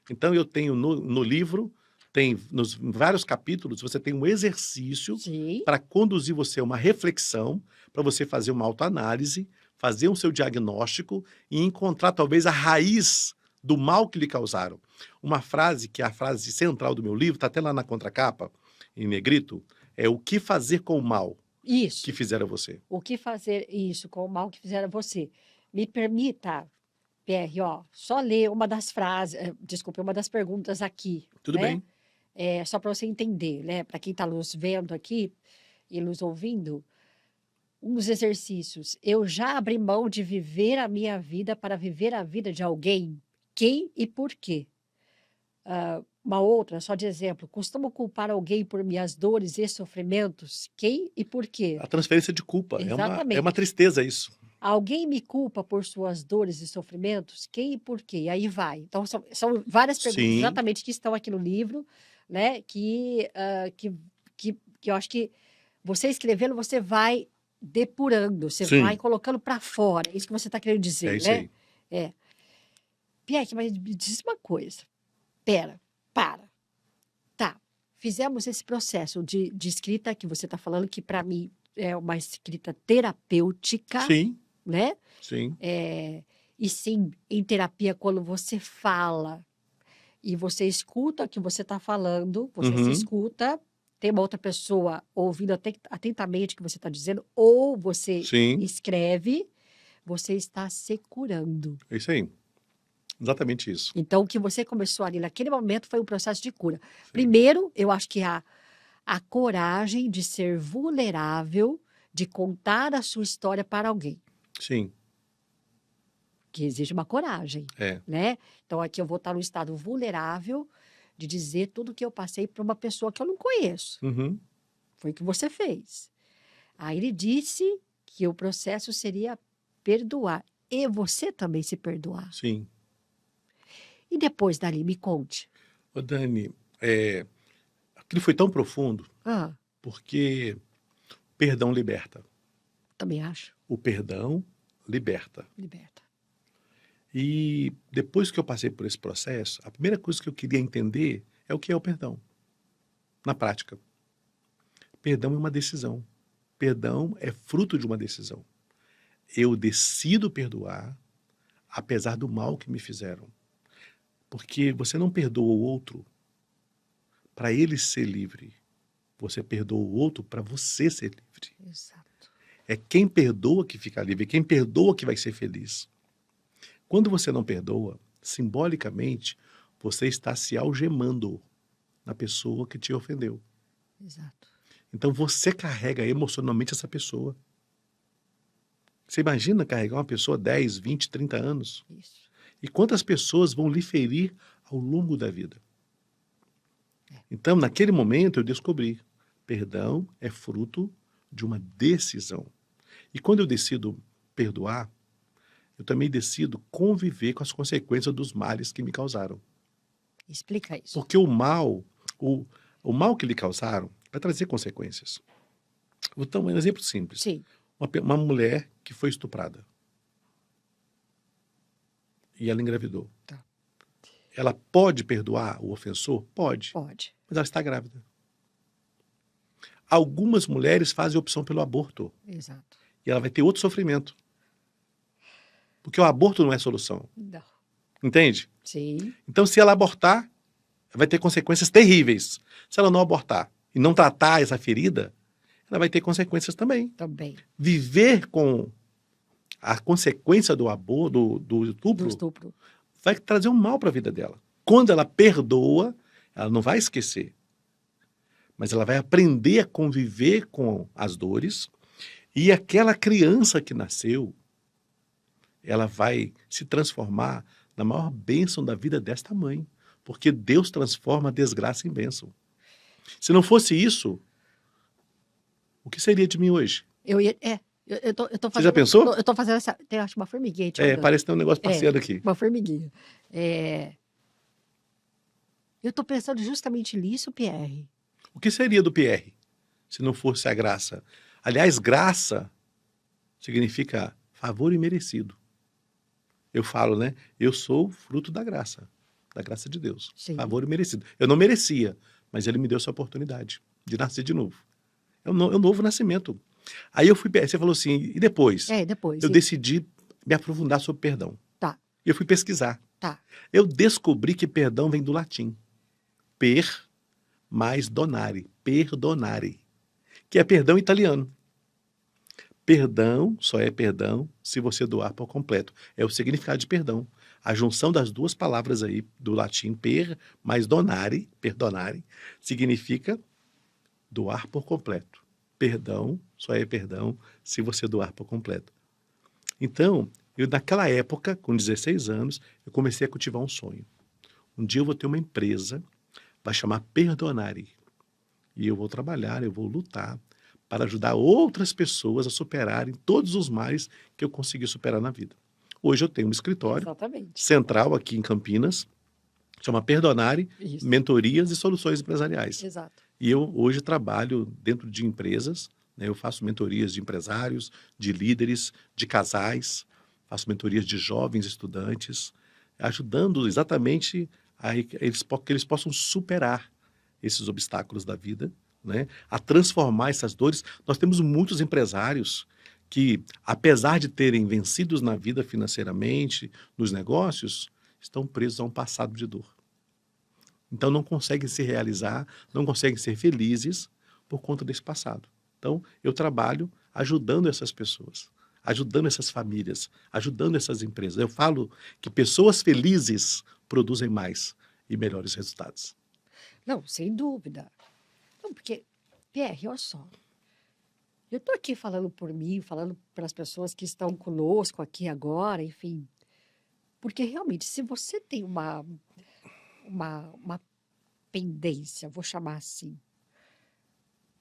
Então, eu tenho no livro, tem nos vários capítulos, você tem um exercício Sim, para conduzir você a uma reflexão, para você fazer uma autoanálise, fazer o seu diagnóstico e encontrar talvez a raiz do mal que lhe causaram. Uma frase que é a frase central do meu livro, está até lá na contracapa, em negrito, é o que fazer com o mal isso. que fizeram a você. O que fazer isso com o mal que fizeram a você? Me permita, PR, ó, só ler uma das frases, desculpe, uma das perguntas aqui, Tudo né? bem? É, só para você entender, né? Para quem está nos vendo aqui e nos ouvindo, uns exercícios. Eu já abri mão de viver a minha vida para viver a vida de alguém? Quem e por quê? Uma outra, só de exemplo, costumo culpar alguém por minhas dores e sofrimentos? Quem e por quê? A transferência de culpa é uma Exatamente. tristeza isso. Alguém me culpa por suas dores e sofrimentos? Quem e por quê? E aí vai. Então, são várias perguntas Sim, exatamente que estão aqui no livro, né? Que eu acho que você escrevendo, você vai depurando, você vai sim, colocando para fora. É isso que você está querendo é dizer, isso né? aí. É. Pierre, mas me diz uma coisa. Pera, para. Tá. Fizemos esse processo de escrita que você está falando, que para mim é uma escrita terapêutica, Sim, né? sim, E sim, em terapia, quando você fala e você escuta o que você está falando, você se uhum, escuta, tem uma outra pessoa ouvindo atentamente o que você está dizendo, ou você sim, escreve, você está se curando. é isso aí. Exatamente isso. Então, o que você começou ali naquele momento foi um processo de cura. Sim, Primeiro, eu acho que a coragem de ser vulnerável, de contar a sua história para alguém. sim, Que exige uma coragem, é. né? Então, aqui eu vou estar no estado vulnerável de dizer tudo o que eu passei para uma pessoa que eu não conheço. Uhum, Foi o que você fez. Aí ele disse que o processo seria perdoar. E você também se perdoar. sim. E depois dali, me conte. Ô Dani, aquilo foi tão profundo Ah, porque perdão liberta. também acho. O perdão liberta. Liberta. E depois que eu passei por esse processo, a primeira coisa que eu queria entender é o que é o perdão, na prática. Perdão é uma decisão. Perdão é fruto de uma decisão. Eu decido perdoar, apesar do mal que me fizeram. Porque você não perdoa o outro para ele ser livre. Você perdoa o outro para você ser livre. Exato. É quem perdoa que fica livre, é quem perdoa que vai ser feliz. Quando você não perdoa, simbolicamente, você está se algemando na pessoa que te ofendeu. Exato. Então você carrega emocionalmente essa pessoa. Você imagina carregar uma pessoa 10, 20, 30 anos? Isso. E quantas pessoas vão lhe ferir ao longo da vida? Então, naquele momento, eu descobri: perdão é fruto de uma decisão. E quando eu decido perdoar, eu também decido conviver com as consequências dos males que me causaram. Explica isso. Porque o mal que lhe causaram vai trazer consequências. Vou dar um exemplo simples. Sim. Uma mulher que foi estuprada. E ela engravidou. Tá. Ela pode perdoar o ofensor? Pode. Pode. Mas ela está grávida. Algumas mulheres fazem opção pelo aborto. Exato. E ela vai ter outro sofrimento. Porque o aborto não é solução. Não. Entende? Sim. Então, se ela abortar, vai ter consequências terríveis. Se ela não abortar e não tratar essa ferida, ela vai ter consequências também. Também. Viver com a consequência do aborto, do Do estupro, estupro. vai trazer um mal para a vida dela. Quando ela perdoa, ela não vai esquecer. Mas ela vai aprender a conviver com as dores. E aquela criança que nasceu, ela vai se transformar na maior bênção da vida desta mãe. Porque Deus transforma a desgraça em bênção. Se não fosse isso, o que seria de mim hoje? Eu tô Você fazendo. já pensou? Eu tô fazendo essa. Tem, acho, uma formiguinha te andando. Parece que tem um negócio passeando aqui. Uma formiguinha. Eu tô pensando justamente nisso, Pierre. O que seria do Pierre se não fosse a graça. Aliás, graça significa favor imerecido. Eu falo, né? Eu sou fruto da graça de Deus. Sim. Favor imerecido. Eu não merecia, mas ele me deu essa oportunidade de nascer de novo. É um novo nascimento. Aí eu fui, você falou assim, e depois? Depois. Eu decidi me aprofundar sobre perdão. Tá. E eu fui pesquisar. Tá. Eu descobri que perdão vem do latim. Per mais donare. Perdonare. Que é perdão italiano. Perdão só é perdão se você doar por completo. É o significado de perdão. A junção das duas palavras aí do latim per mais donare, perdonare, significa doar por completo. Perdão só é perdão se você doar por completo. Então, eu naquela época, com 16 anos, eu comecei a cultivar um sonho. Um dia eu vou ter uma empresa, vai chamar Perdonare. E eu vou trabalhar, eu vou lutar para ajudar outras pessoas a superarem todos os males que eu consegui superar na vida. Hoje eu tenho um escritório central aqui em Campinas, chama Perdonare, Isso. Mentorias e Soluções Empresariais. Exato. E eu hoje trabalho dentro de empresas, né? Eu faço mentorias de empresários, de líderes, de casais, faço mentorias de jovens estudantes, ajudando exatamente que eles possam superar esses obstáculos da vida, né? A transformar essas dores. Nós temos muitos empresários que, apesar de terem vencidos na vida financeiramente, nos negócios, estão presos a um passado de dor. Então não conseguem se realizar, não conseguem ser felizes por conta desse passado. Então eu trabalho ajudando essas pessoas, ajudando essas famílias, ajudando essas empresas. Eu falo que pessoas felizes produzem mais e melhores resultados. Não, sem dúvida. Não, porque, Pierre, olha só. Eu estou aqui falando por mim, falando para as pessoas que estão conosco aqui agora, enfim. Porque realmente, se você tem uma pendência, vou chamar assim,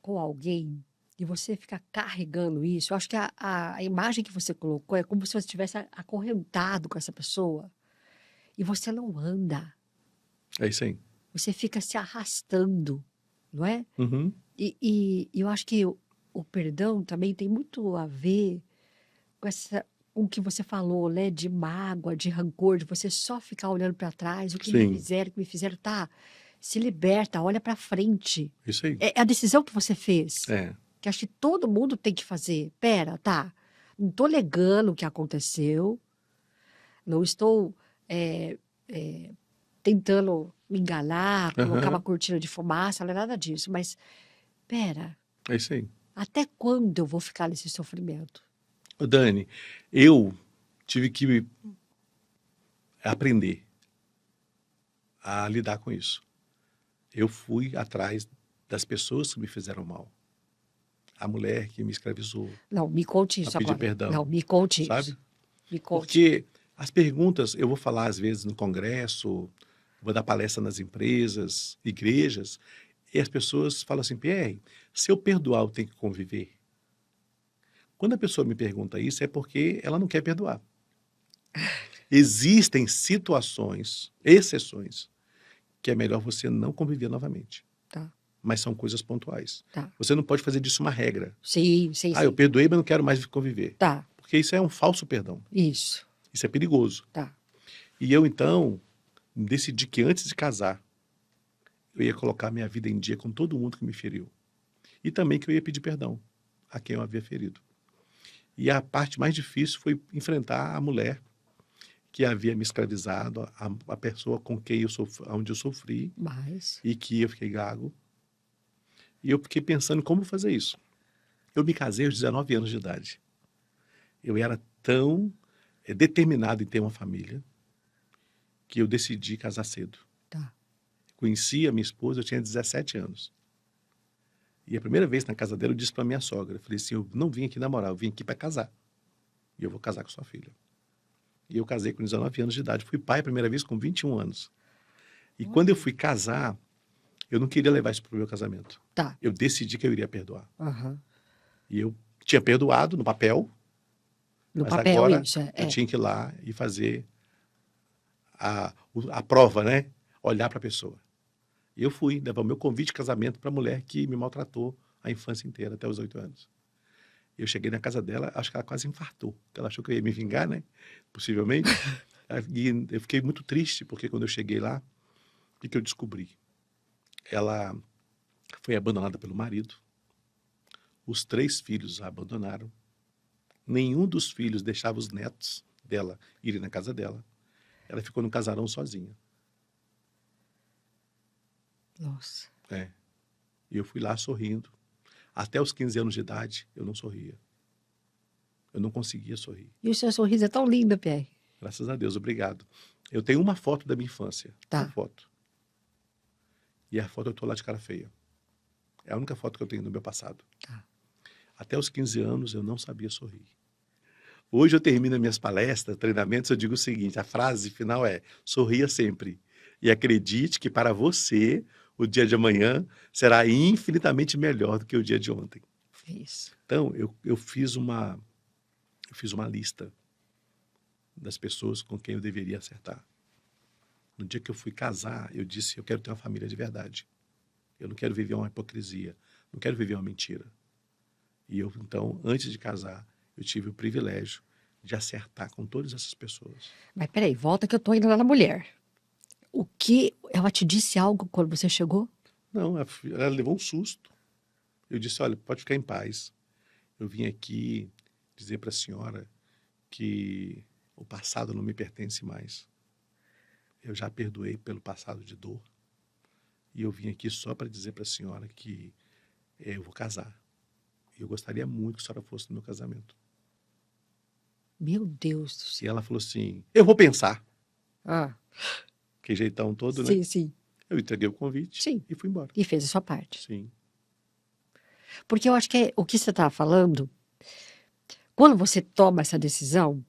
com alguém, e você fica carregando isso, eu acho que a imagem que você colocou é como se você estivesse acorrentado com essa pessoa e você não anda. É isso aí. Você fica se arrastando, não é? Uhum. E eu acho que o perdão também tem muito a ver com o que você falou, né? De mágoa, de rancor, de você só ficar olhando para trás, o que me fizeram, tá? Se liberta, olha para frente. Isso aí. É a decisão que você fez. É. Que acho que todo mundo tem que fazer. Pera, tá? Não estou negando o que aconteceu. Não estou tentando me enganar, colocar uma cortina de fumaça, não é nada disso. Mas, pera. É isso aí. Até quando eu vou ficar nesse sofrimento? Dani, eu tive que aprender a lidar com isso. Eu fui atrás das pessoas que me fizeram mal. A mulher que me escravizou. Não, me conte isso agora. Perdão. Não, me conte sabe? isso. Me conte. Porque as perguntas, eu vou falar às vezes no congresso, vou dar palestra nas empresas, igrejas, e as pessoas falam assim, Pierre, se eu perdoar, eu tenho que conviver? Quando a pessoa me pergunta isso, é porque ela não quer perdoar. Existem situações, exceções, que é melhor você não conviver novamente. Tá. Mas são coisas pontuais. Tá. Você não pode fazer disso uma regra. Sim. Eu perdoei, mas não quero mais conviver. Tá. Porque isso é um falso perdão. Isso. Isso é perigoso. Tá. E eu, então, decidi que antes de casar, eu ia colocar minha vida em dia com todo mundo que me feriu. E também que eu ia pedir perdão a quem eu havia ferido. E a parte mais difícil foi enfrentar a mulher que havia me escravizado, a pessoa com quem onde eu sofri, e que eu fiquei gago. E eu fiquei pensando como fazer isso. Eu me casei aos 19 anos de idade. Eu era tão determinado em ter uma família que eu decidi casar cedo. Tá. Conheci a minha esposa, eu tinha 17 anos. E a primeira vez na casa dela, eu disse para minha sogra, eu falei assim, eu não vim aqui namorar, eu vim aqui para casar. E eu vou casar com sua filha. E eu casei com 19 anos de idade. Fui pai a primeira vez com 21 anos. E quando eu fui casar, eu não queria levar isso para o meu casamento. Tá. Eu decidi que eu iria perdoar. Uhum. E eu tinha perdoado no papel. Mas agora eu tinha que ir lá e fazer a prova, né? Olhar para a pessoa. E eu fui levar o meu convite de casamento para a mulher que me maltratou a infância inteira, até os 8 anos. Eu cheguei na casa dela, acho que ela quase infartou, porque ela achou que eu ia me vingar, né? Possivelmente. E eu fiquei muito triste, porque quando eu cheguei lá, o que eu descobri? Ela foi abandonada pelo marido, os 3 filhos a abandonaram, nenhum dos filhos deixava os netos dela irem na casa dela. Ela ficou no casarão sozinha. Nossa. É. E eu fui lá sorrindo. Até os 15 anos de idade, eu não sorria. Eu não conseguia sorrir. E o seu sorriso é tão lindo, Pierre. Graças a Deus, obrigado. Eu tenho uma foto da minha infância. Tá. Uma foto. E a foto eu tô lá de cara feia. É a única foto que eu tenho do meu passado. Tá. Até os 15 anos, eu não sabia sorrir. Hoje eu termino minhas palestras, treinamentos, eu digo o seguinte, a frase final é, sorria sempre. E acredite que para você, o dia de amanhã será infinitamente melhor do que o dia de ontem. Isso. Então, eu fiz uma lista das pessoas com quem eu deveria acertar. No dia que eu fui casar, eu disse, eu quero ter uma família de verdade. Eu não quero viver uma hipocrisia, não quero viver uma mentira. E eu, então, antes de casar, eu tive o privilégio de acertar com todas essas pessoas. Mas peraí, volta que eu tô indo lá na mulher. O que... Ela te disse algo quando você chegou? Não, ela levou um susto. Eu disse, olha, pode ficar em paz. Eu vim aqui dizer para a senhora que o passado não me pertence mais. Eu já perdoei pelo passado de dor. E eu vim aqui só para dizer para a senhora que eu vou casar. E eu gostaria muito que a senhora fosse no meu casamento. Meu Deus do E céu. ela falou assim, eu vou pensar. Ah, Que jeitão todo, né? sim, sim. Eu entreguei o convite Sim. e fui embora. E fez a sua parte. Sim, Porque eu acho que o que você estava falando, quando você toma essa decisão,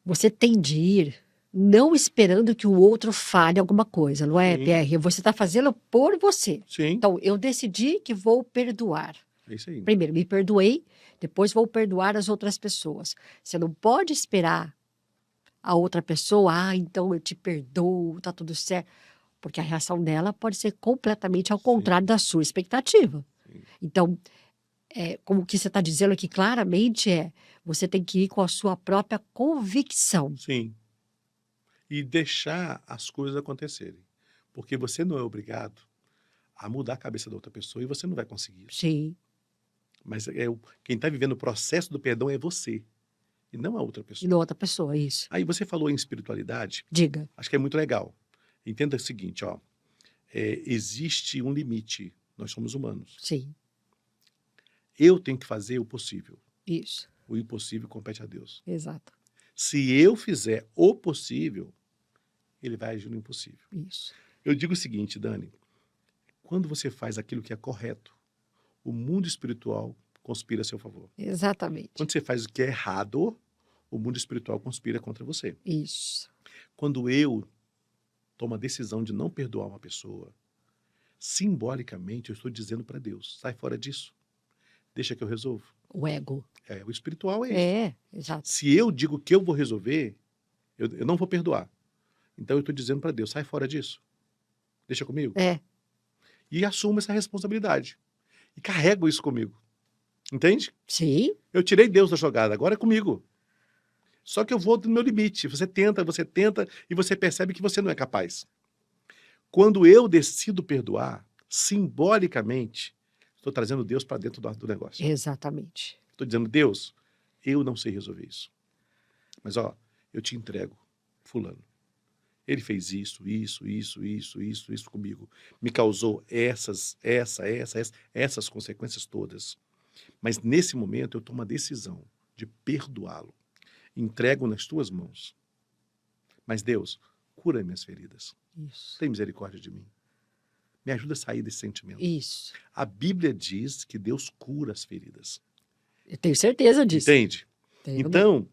você tem de ir não esperando que o outro fale alguma coisa, não é, Sim. Pierre? Você está fazendo por você. sim, Então, eu decidi que vou perdoar. é isso aí. Primeiro, me perdoei, depois vou perdoar as outras pessoas. Você não pode esperar a outra pessoa, então eu te perdoo, tá tudo certo. Porque a reação dela pode ser completamente ao contrário da sua expectativa. Sim. Então, como que você está dizendo aqui claramente você tem que ir com a sua própria convicção. Sim. E deixar as coisas acontecerem. Porque você não é obrigado a mudar a cabeça da outra pessoa e você não vai conseguir isso. Sim, Mas quem está vivendo o processo do perdão é você e não a outra e pessoa. da outra pessoa, isso. Aí você falou em espiritualidade, Diga. acho que é muito legal. Entenda o seguinte, ó, existe um limite, nós somos humanos. Sim, Eu tenho que fazer o possível, isso. o impossível compete a Deus. Exato. Se eu fizer o possível, ele vai agir no impossível. Isso. Eu digo o seguinte, Dani, quando você faz aquilo que é correto, o mundo espiritual conspira a seu favor. Exatamente. Quando você faz o que é errado, o mundo espiritual conspira contra você. Isso. Quando eu tomo a decisão de não perdoar uma pessoa, simbolicamente eu estou dizendo para Deus, sai fora disso, deixa que eu resolvo. O ego. O espiritual é isso. Exato. Se eu digo que eu vou resolver, eu não vou perdoar. Então eu estou dizendo para Deus, sai fora disso, deixa comigo. E assumo essa responsabilidade. E carrego isso comigo. Entende? Sim. Eu tirei Deus da jogada, agora é comigo. Só que eu vou do meu limite. Você tenta e você percebe que você não é capaz. Quando eu decido perdoar, simbolicamente, estou trazendo Deus para dentro do negócio. Exatamente. Estou dizendo, Deus, eu não sei resolver isso. Mas, ó, eu te entrego, fulano. Ele fez isso comigo. Me causou essas consequências todas. Mas nesse momento eu tomo a decisão de perdoá-lo. Entrego nas tuas mãos. Mas Deus, cura minhas feridas. Isso. Tem misericórdia de mim. Me ajuda a sair desse sentimento. Isso. A Bíblia diz que Deus cura as feridas. Eu tenho certeza disso. Entende? Tenho Então,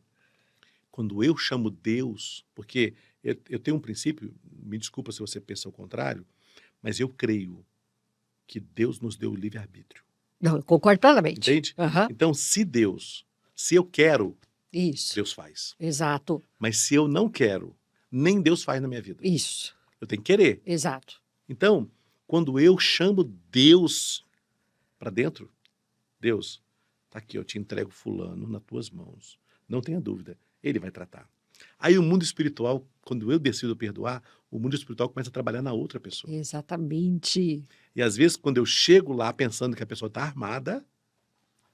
quando eu chamo Deus, porque eu tenho um princípio, me desculpa se você pensa o contrário, mas eu creio que Deus nos deu o livre-arbítrio. Não, eu concordo plenamente. Entende? Uhum. Então, se eu quero, Isso. Deus faz. Exato. Mas se eu não quero, nem Deus faz na minha vida. Isso. Eu tenho que querer. Exato. Então, quando eu chamo Deus para dentro. Deus, tá aqui, eu te entrego fulano nas tuas mãos. Não tenha dúvida, ele vai tratar. Aí o mundo espiritual, quando eu decido perdoar, o mundo espiritual começa a trabalhar na outra pessoa. Exatamente. E às vezes, quando eu chego lá pensando que a pessoa está armada,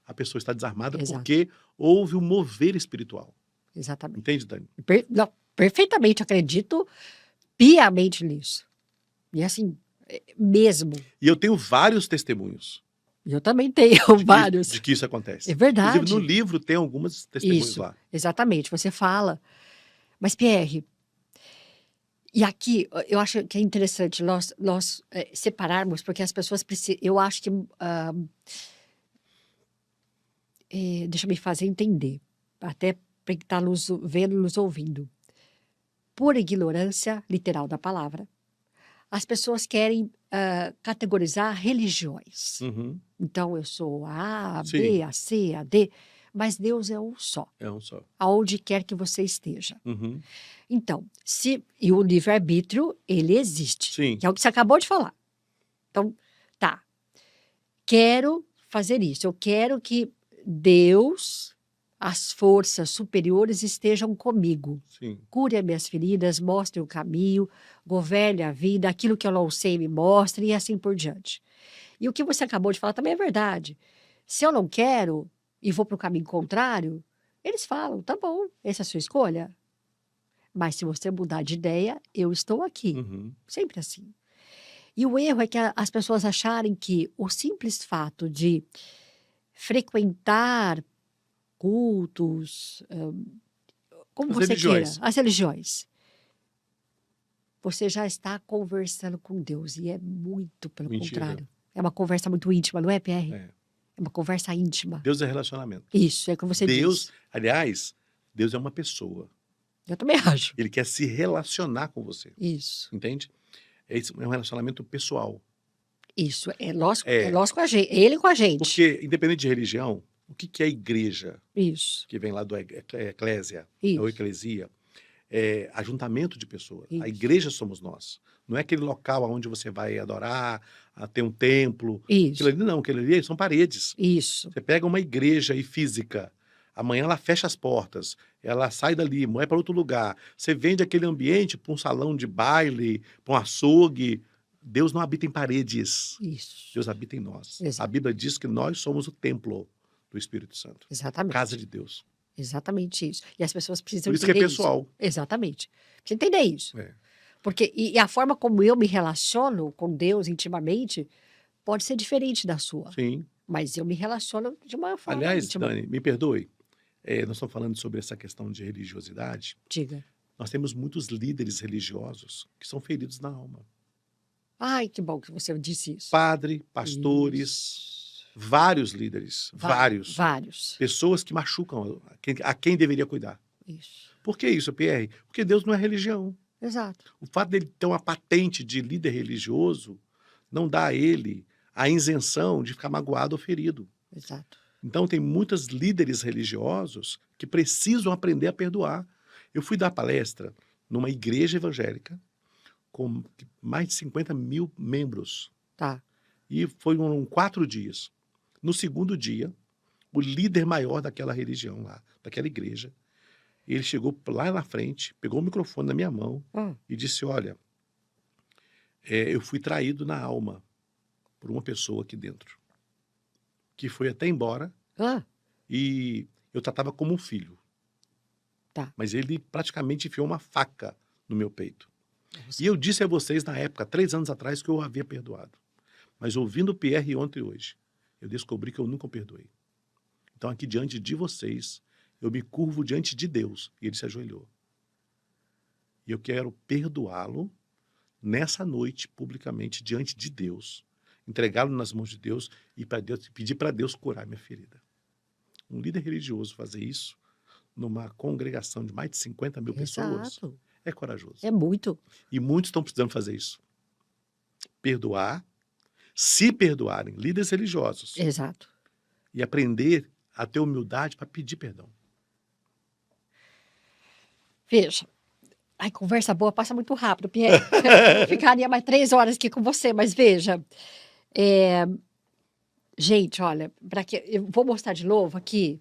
a pessoa está desarmada Exato. porque houve um mover espiritual. Exatamente. Entende, Dani? Não, perfeitamente, acredito piamente nisso. E assim, mesmo. E eu tenho vários testemunhos Eu também tenho vários. de que isso acontece. É verdade. Inclusive, no livro tem algumas testemunhos Isso, lá. exatamente, você fala. Mas, Pierre, e aqui eu acho que é interessante nós separarmos, porque as pessoas precisam. Eu acho que. Deixa eu me fazer entender, até para quem está nos vendo, nos ouvindo. Por ignorância literal da palavra, as pessoas querem categorizar religiões. Uhum. Então, eu sou a B, Sim. a C, a D, mas Deus é um só, É um só. aonde quer que você esteja. Uhum. Então, e o livre-arbítrio, ele existe, Sim. que é o que você acabou de falar. Então, tá, quero fazer isso, eu quero que Deus, as forças superiores estejam comigo. Sim. Cure as minhas feridas, mostre o caminho, governe a vida, aquilo que eu não sei me mostre e assim por diante. E o que você acabou de falar também é verdade. Se eu não quero e vou para o caminho contrário, eles falam, tá bom, essa é a sua escolha. Mas se você mudar de ideia, eu estou aqui. Uhum. Sempre assim. E o erro é que as pessoas acharem que o simples fato de frequentar cultos, como As você religiões. queira, as religiões, você já está conversando com Deus. E é muito pelo Mentira. contrário. É uma conversa muito íntima, não é, Pierre? É. É uma conversa íntima. Deus é relacionamento. Isso, é o que você Deus, diz. aliás, Deus é uma pessoa. Eu também acho. Ele quer se relacionar com você. Isso. Entende? É um relacionamento pessoal. Isso. É nós É. com a gente. Ele com a gente. Porque, independente de religião, o que é a igreja, Isso. que vem lá do eclésia, Isso. ou eclesia, é ajuntamento de pessoas. A Isso. igreja somos nós. Não é aquele local onde você vai adorar, a ter um templo. Isso. Aquilo ali não, aquilo ali são paredes. Isso. Você pega uma igreja aí física, amanhã ela fecha as portas, ela sai dali, vai para outro lugar. Você vende aquele ambiente para um salão de baile, para um açougue. Deus não habita em paredes. Isso. Deus habita em nós. Exato. A Bíblia diz que nós somos o templo do Espírito Santo. Exatamente. Casa de Deus. Exatamente isso. E as pessoas precisam Por isso que é entender pessoal. Exatamente. Precisa entender isso. É. Porque, e a forma como eu me relaciono com Deus intimamente pode ser diferente da sua. Sim. Mas eu me relaciono de uma forma Aliás, íntima. Dani, me perdoe. Nós estamos falando sobre essa questão de religiosidade. Diga. Nós temos muitos líderes religiosos que são feridos na alma. Ai, que bom que você disse isso. Padre, pastores, Isso. vários líderes, vários. Vários. Pessoas que machucam a quem deveria cuidar. Isso. Por que isso, Pierre? Porque Deus não é religião. Exato. O fato dele ter uma patente de líder religioso não dá a ele a isenção de ficar magoado ou ferido. Exato. Então, tem muitos líderes religiosos que precisam aprender a perdoar. Eu fui dar palestra numa igreja evangélica com mais de 50 mil membros. Tá. E foram 4 dias. No segundo dia, o líder maior daquela religião lá, daquela igreja, ele chegou lá na frente, pegou o microfone na minha mão e disse, olha, eu fui traído na alma por uma pessoa aqui dentro, que foi até embora e eu tratava como um filho. Tá. Mas ele praticamente enfiou uma faca no meu peito. Nossa. E eu disse a vocês na época, 3 anos atrás, que eu o havia perdoado. Mas ouvindo o Pierre ontem e hoje, eu descobri que eu nunca o perdoei. Então aqui diante de vocês, eu me curvo diante de Deus. E ele se ajoelhou. E eu quero perdoá-lo nessa noite, publicamente, diante de Deus. Entregá-lo nas mãos de Deus e pedir para Deus curar minha ferida. Um líder religioso fazer isso numa congregação de mais de 50 mil pessoas é corajoso. É muito. E muitos estão precisando fazer isso. Perdoar, se perdoarem, líderes religiosos. Exato. E aprender a ter humildade para pedir perdão. Veja, ai, conversa boa passa muito rápido, Pierre. Ficaria mais 3 horas aqui com você, mas veja, Gente, olha, eu vou mostrar de novo aqui,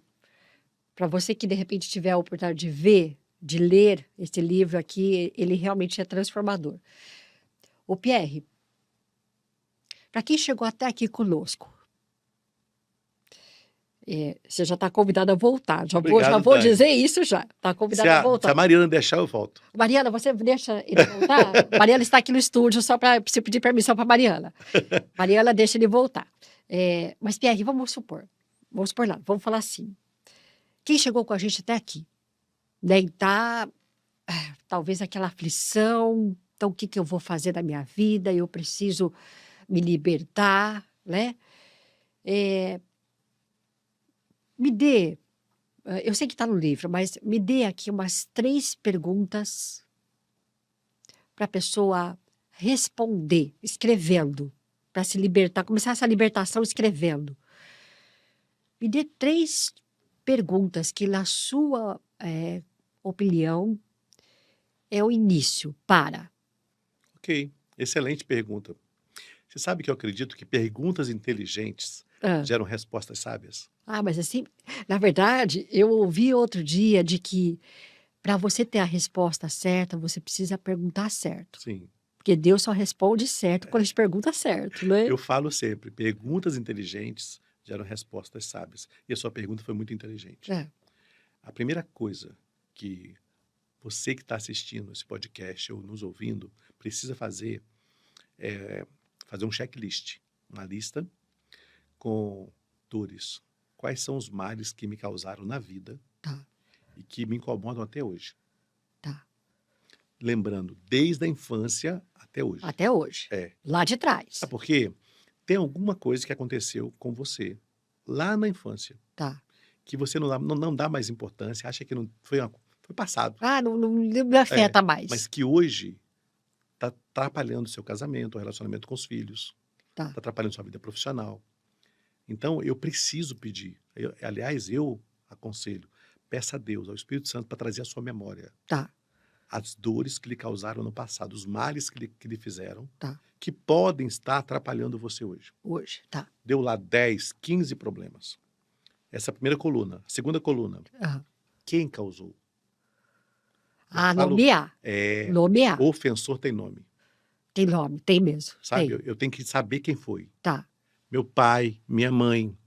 para você que de repente tiver a oportunidade de ver, de ler esse livro aqui, ele realmente é transformador. O Pierre, para quem chegou até aqui conosco, você já está convidado a voltar. Já Obrigado, vou Dani. dizer isso já. Está Se convidado a a, se a voltar. Mariana deixar, eu volto. Mariana, você deixa ele voltar? Mariana está aqui no estúdio só para você pedir permissão para Mariana. Mariana, deixa ele voltar. Mas, Pierre, vamos supor lá, vamos falar assim. Quem chegou com a gente até aqui, né, e tá, talvez aquela aflição, então o que que eu vou fazer da minha vida? Eu preciso me libertar, né? Me dê, eu sei que está no livro, mas me dê aqui umas 3 perguntas para a pessoa responder, escrevendo, para se libertar, começar essa libertação escrevendo. Me dê 3 perguntas que, na sua opinião, é o início para. Ok, excelente pergunta. Você sabe que eu acredito que perguntas inteligentes Ah, geram respostas sábias? mas assim, na verdade, eu ouvi outro dia de que para você ter a resposta certa, você precisa perguntar certo. Sim. Porque Deus só responde certo quando a gente pergunta certo, né? Eu falo sempre, perguntas inteligentes geram respostas sábias. E a sua pergunta foi muito inteligente. É, A primeira coisa que você que está assistindo esse podcast ou nos ouvindo precisa fazer é fazer um checklist, uma lista com dores. Quais são os males que me causaram na vida tá, e que me incomodam até hoje? tá. Lembrando, desde a infância até hoje. Até hoje. É. Lá de trás. Sabe por quê? Tem alguma coisa que aconteceu com você lá na infância Tá. que você não dá mais importância, acha que não foi passado. Não me afeta mais. Mas que hoje está atrapalhando o seu casamento, o relacionamento com os filhos, Tá, está atrapalhando sua vida profissional. Então, eu preciso pedir. Aliás, eu aconselho, peça a Deus, ao Espírito Santo, para trazer à sua memória tá, as dores que lhe causaram no passado, os males que lhe fizeram, tá. que podem estar atrapalhando você hoje. Hoje, tá. Deu lá 10, 15 problemas. Essa é a primeira coluna. A segunda coluna, Aham. quem causou? Eu falo, Nomear. Nomear. ofensor tem nome, Tem nome, tem mesmo. sabe? Tem. Eu tenho que saber quem foi. Tá, Meu pai, minha mãe,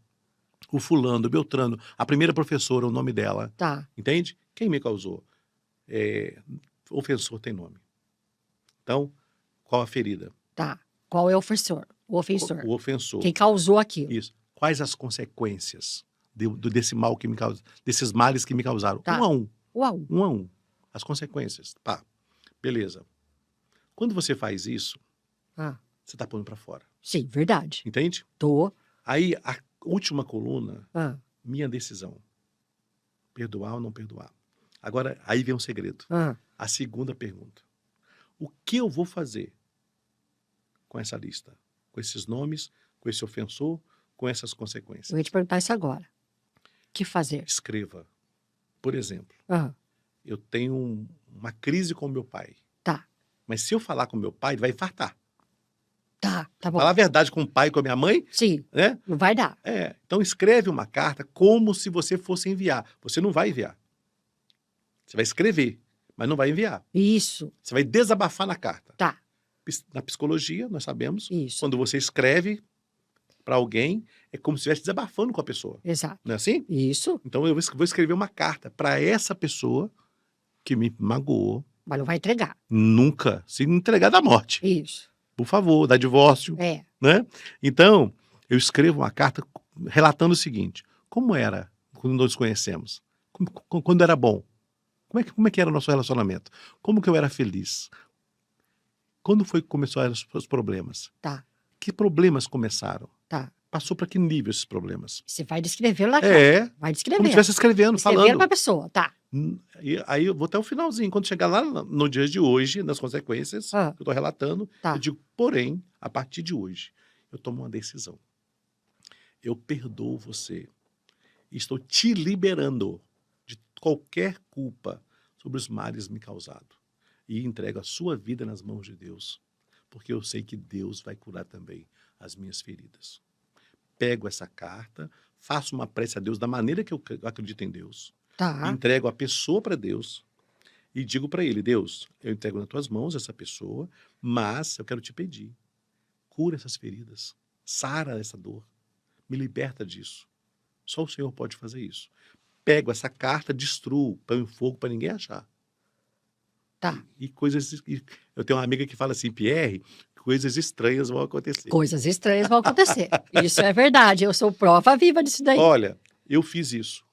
o fulano, o Beltrano, a primeira professora, o nome dela, tá, entende? Quem me causou? Ofensor tem nome. Então, qual a ferida? tá. Qual é o ofensor? O ofensor. O ofensor. Quem causou aquilo. Isso. Quais as consequências desse mal que me causa, desses males que me causaram? Tá. Um a um. Uau. Um a um. As consequências. Pá. Beleza. Quando você faz isso, Ah, você está pondo para fora. sim, verdade. Entende? Tô. Aí, a última coluna, Ah, minha decisão. Perdoar ou não perdoar. Agora, aí vem um segredo. ah. A segunda pergunta. O que eu vou fazer com essa lista? Com esses nomes, com esse ofensor, com essas consequências? Eu ia te perguntar isso agora. O que fazer? Escreva. Por exemplo, Ah, eu tenho uma crise com meu pai. tá, Mas se eu falar com meu pai, ele vai infartar. tá bom. Falar a verdade com o pai e com a minha mãe, Sim, né? não vai dar. Então escreve uma carta como se você fosse enviar. Você não vai enviar. Você vai escrever, mas não vai enviar. Isso, Você vai desabafar na carta. tá, Na psicologia, nós sabemos, isso, quando você escreve para alguém, é como se estivesse desabafando com a pessoa. exato. Não é assim? Isso, Então eu vou escrever uma carta para essa pessoa que me magoou, mas não vai entregar. nunca se entregar da morte. Isso, Por favor, dá divórcio, né? Então, eu escrevo uma carta relatando o seguinte: como era quando nos conhecemos? Quando era bom? Como é que era o nosso relacionamento? Como que eu era feliz? Quando foi que começaram os problemas? tá, Que problemas começaram? tá. Passou para que nível esses problemas? Você vai descrever lá, cara. Vai Como se descrever. estivesse escrevendo, Escrevendo falando. pra pessoa, tá. E aí eu vou até o finalzinho. Quando chegar lá no dia de hoje, nas consequências que eu estou relatando, Tá. eu digo, porém, a partir de hoje, eu tomo uma decisão. Eu perdoo você. Estou te liberando de qualquer culpa sobre os males me causados. E entrego a sua vida nas mãos de Deus, porque eu sei que Deus vai curar também as minhas feridas. pego essa carta, faço uma prece a Deus da maneira que eu acredito em Deus, Tá. entrego a pessoa para Deus e digo para ele, Deus, eu entrego nas tuas mãos essa pessoa, mas eu quero te pedir, cura essas feridas, sara essa dor, me liberta disso. Só o Senhor pode fazer isso. Pego essa carta, destruo, põe em fogo para ninguém achar. Tá. E coisas... Eu tenho uma amiga que fala assim, Pierre, coisas estranhas vão acontecer. Coisas estranhas vão acontecer. Isso é verdade. Eu sou prova viva disso daí. Olha, eu fiz isso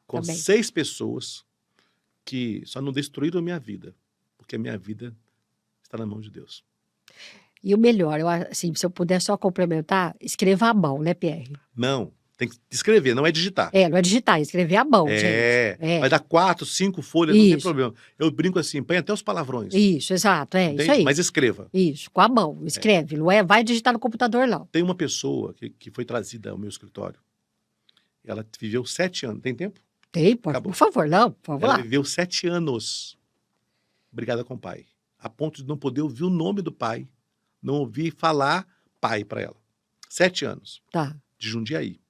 com Também. 6 pessoas que só não destruíram a minha vida, porque a minha vida está na mão de Deus. E o melhor, assim, se eu puder só complementar, escreva à mão, né, Pierre? Não, tem que escrever, não é digitar. Não é digitar, é escrever à mão, gente. Vai dar 4, 5 folhas, não tem Isso. problema. Eu brinco assim, põe até os palavrões. Isso, exato, isso Entende? aí. Mas escreva. Isso, com a mão, escreve. Não vai digitar no computador, não. Tem uma pessoa que foi trazida ao meu escritório. Ela viveu 7 anos. Tem tempo? Tem, por Acabou. favor, não, vamos Ela lá. viveu 7 anos brigada com o pai. A ponto de não poder ouvir o nome do pai. Não ouvir falar pai para ela. 7 anos. Tá. De Jundiaí.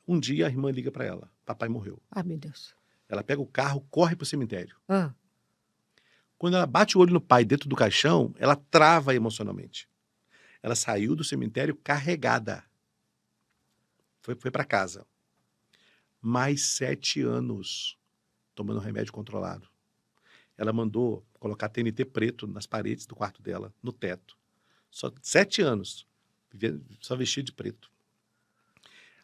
Um dia a irmã liga para ela. Papai morreu. Ai, meu Deus. Ela pega o carro, corre para o cemitério. Ah, Quando ela bate o olho no pai dentro do caixão, ela trava emocionalmente. Ela saiu do cemitério carregada. Foi para casa. Mais 7 anos tomando remédio controlado. Ela mandou colocar TNT preto nas paredes do quarto dela, no teto. Só 7 anos, só vestida de preto.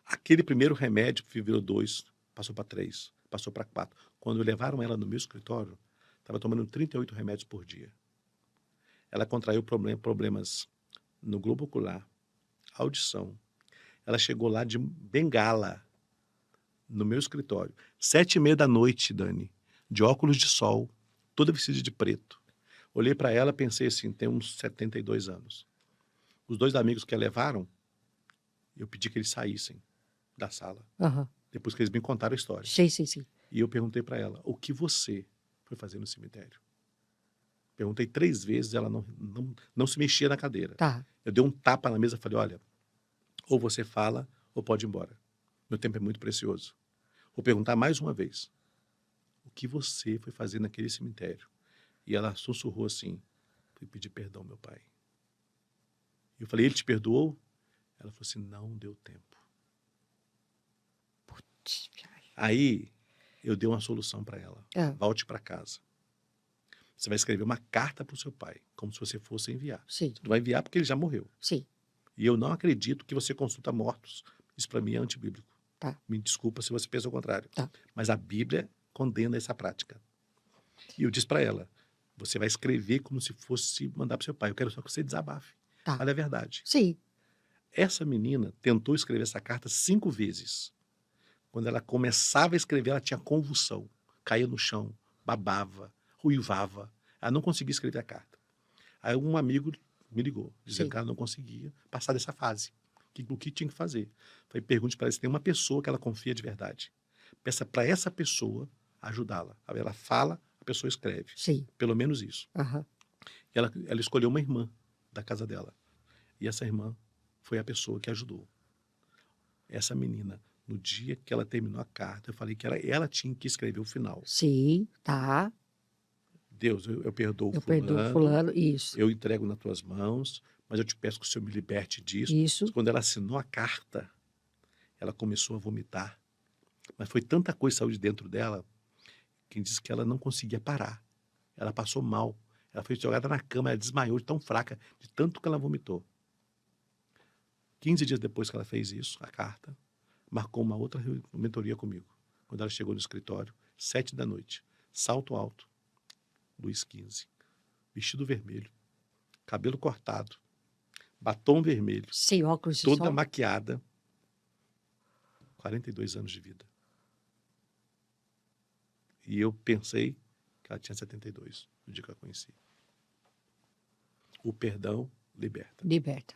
Aquele primeiro remédio virou 2, passou para 3, passou para 4. Quando levaram ela no meu escritório, estava tomando 38 remédios por dia. Ela contraiu problemas no globo ocular, audição. Ela chegou lá de bengala, no meu escritório. 7h30 da noite, Dani, de óculos de sol, toda vestida de preto. Olhei para ela, pensei assim, tem uns 72 anos. Os 2 amigos que a levaram, eu pedi que eles saíssem da sala. aham. Depois que eles me contaram a história. Sim. E eu perguntei para ela, o que você foi fazer no cemitério? Perguntei 3 vezes, ela não se mexia na cadeira. Tá. Eu dei um tapa na mesa e falei, olha, ou você fala ou pode ir embora. Meu tempo é muito precioso. Vou perguntar mais uma vez. O que você foi fazer naquele cemitério? E ela sussurrou assim, fui pedir perdão, meu pai. E eu falei, ele te perdoou? Ela falou assim, não deu tempo. Aí, eu dei uma solução para ela. Volte para casa. Você vai escrever uma carta para o seu pai, como se você fosse enviar. Sim. Você não vai enviar porque ele já morreu. Sim. E eu não acredito que você consulta mortos. Isso para mim é antibíblico. Tá. Me desculpa se você pensa o contrário. Tá. Mas a Bíblia condena essa prática. E eu disse para ela, você vai escrever como se fosse mandar para o seu pai. Eu quero só que você desabafe. Tá. Olha a verdade. Sim. Essa menina tentou escrever essa carta 5 vezes. Quando ela começava a escrever, ela tinha convulsão. Caía no chão, babava, ruivava. Ela não conseguia escrever a carta. Aí um amigo me ligou, dizendo que ela não conseguia passar dessa fase. O que tinha que fazer? Falei, pergunte para ela se tem uma pessoa que ela confia de verdade. Peça para essa pessoa ajudá-la. Ela fala, a pessoa escreve. Sim. Pelo menos isso. Aham. Ela escolheu uma irmã da casa dela. E essa irmã foi a pessoa que ajudou. Essa menina, no dia que ela terminou a carta, eu falei que ela tinha que escrever o final. Sim, tá. Deus, eu perdoo Eu perdoo fulano, isso. eu entrego nas tuas mãos, mas eu te peço que o Senhor me liberte disso. Isso. Quando ela assinou a carta, ela começou a vomitar. Mas foi tanta coisa que saiu de dentro dela, que disse que ela não conseguia parar. Ela passou mal. Ela foi jogada na cama, ela desmaiou de tão fraca, de tanto que ela vomitou. 15 dias depois que ela fez isso, a carta, marcou uma outra mentoria comigo. Quando ela chegou no escritório, 7 da noite, salto alto, luz 15, vestido vermelho, cabelo cortado, batom vermelho, Sem óculos de toda sol. maquiada, 42 anos de vida. E eu pensei que ela tinha 72, no dia que eu a conheci. O perdão liberta. Liberta.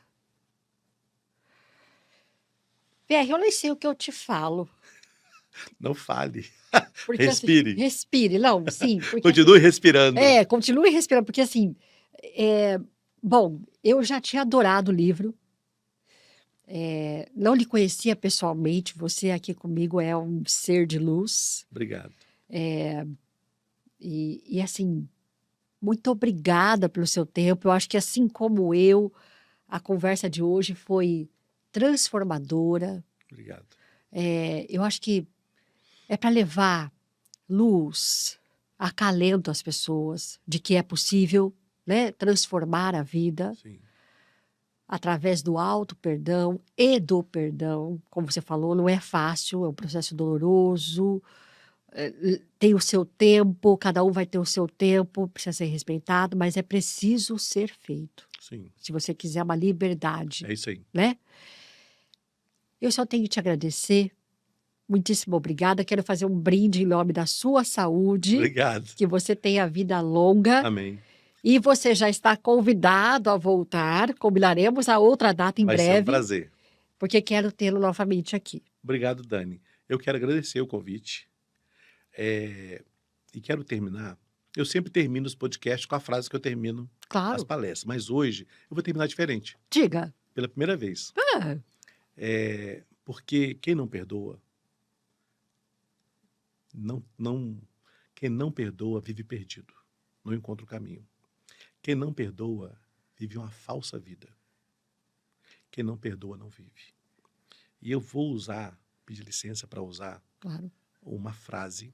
Pierre, eu nem sei o que eu te falo. Não fale. Porque, Respire. Assim, respire, não, sim. Porque, Continue respirando. continue respirando, porque assim, bom, eu já tinha adorado o livro, Não lhe conhecia pessoalmente, você aqui comigo é um ser de luz. Obrigado. E assim, muito obrigada pelo seu tempo. Eu acho que assim como eu, a conversa de hoje foi transformadora. Obrigado. Eu acho que é para levar luz, acalento às pessoas de que é possível, né, transformar a vida Sim. através do auto-perdão e do perdão. Como você falou, não é fácil, é um processo doloroso, tem o seu tempo, cada um vai ter o seu tempo, precisa ser respeitado, mas é preciso ser feito. Sim. Se você quiser uma liberdade, É isso aí. né? Eu só tenho que te agradecer. Muitíssimo obrigada. Quero fazer um brinde em nome da sua saúde. Obrigado. Que você tenha vida longa. Amém. E você já está convidado a voltar. Combinaremos a outra data em Vai breve. ser um prazer. Porque quero tê-lo novamente aqui. Obrigado, Dani. Eu quero agradecer o convite. E quero terminar. Eu sempre termino os podcasts com a frase que eu termino as Claro. palestras. Mas hoje eu vou terminar diferente. Diga. Pela primeira vez. Ah, Porque quem não perdoa, quem não perdoa vive perdido. Não encontra o caminho. Quem não perdoa vive uma falsa vida. Quem não perdoa não vive. E eu vou pedir licença para usar claro. uma frase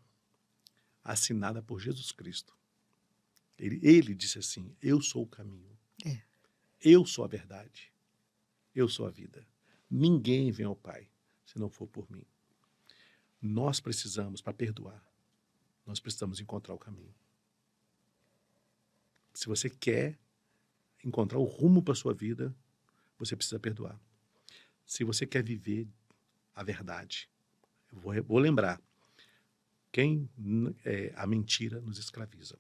assinada por Jesus Cristo. Ele disse assim: eu sou o caminho. Eu sou a verdade. Eu sou a vida. Ninguém vem ao Pai se não for por mim. Nós precisamos, para perdoar, nós precisamos encontrar o caminho. Se você quer encontrar o rumo para a sua vida, você precisa perdoar. Se você quer viver a verdade, eu vou lembrar, a mentira nos escraviza,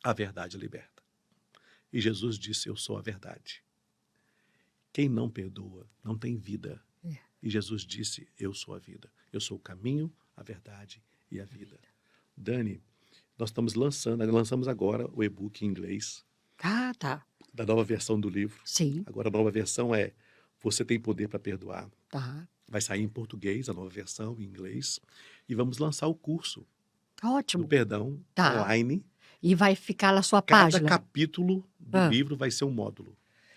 a verdade liberta. E Jesus disse: eu sou a verdade. Quem não perdoa não tem vida. E Jesus disse: eu sou a vida. Eu sou o caminho, a verdade e a vida. Dani, nós lançamos agora o e-book em inglês. Tá. Da nova versão do livro. Sim. Agora a nova versão é Você Tem Poder para Perdoar. Tá. Vai sair em português, a nova versão em inglês. E vamos lançar o curso Ótimo. do perdão online. E vai ficar na sua Cada página. capítulo do livro vai ser um módulo.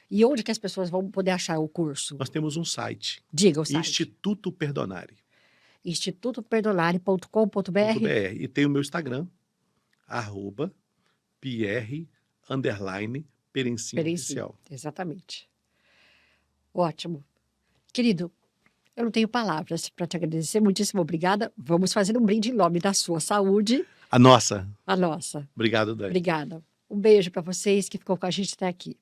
E onde que as pessoas vão poder achar o curso? Nós temos um site. Diga o site. Instituto Perdonare. institutoperdonare.com.br. E tem o meu Instagram, @Pierre_Perencinho Oficial. Exatamente. Ótimo. Querido, eu não tenho palavras para te agradecer. Muitíssimo obrigada. Vamos fazer um brinde em nome da sua saúde. A nossa. A nossa. Obrigado, Dani. Obrigada. Um beijo para vocês que ficou com a gente até aqui.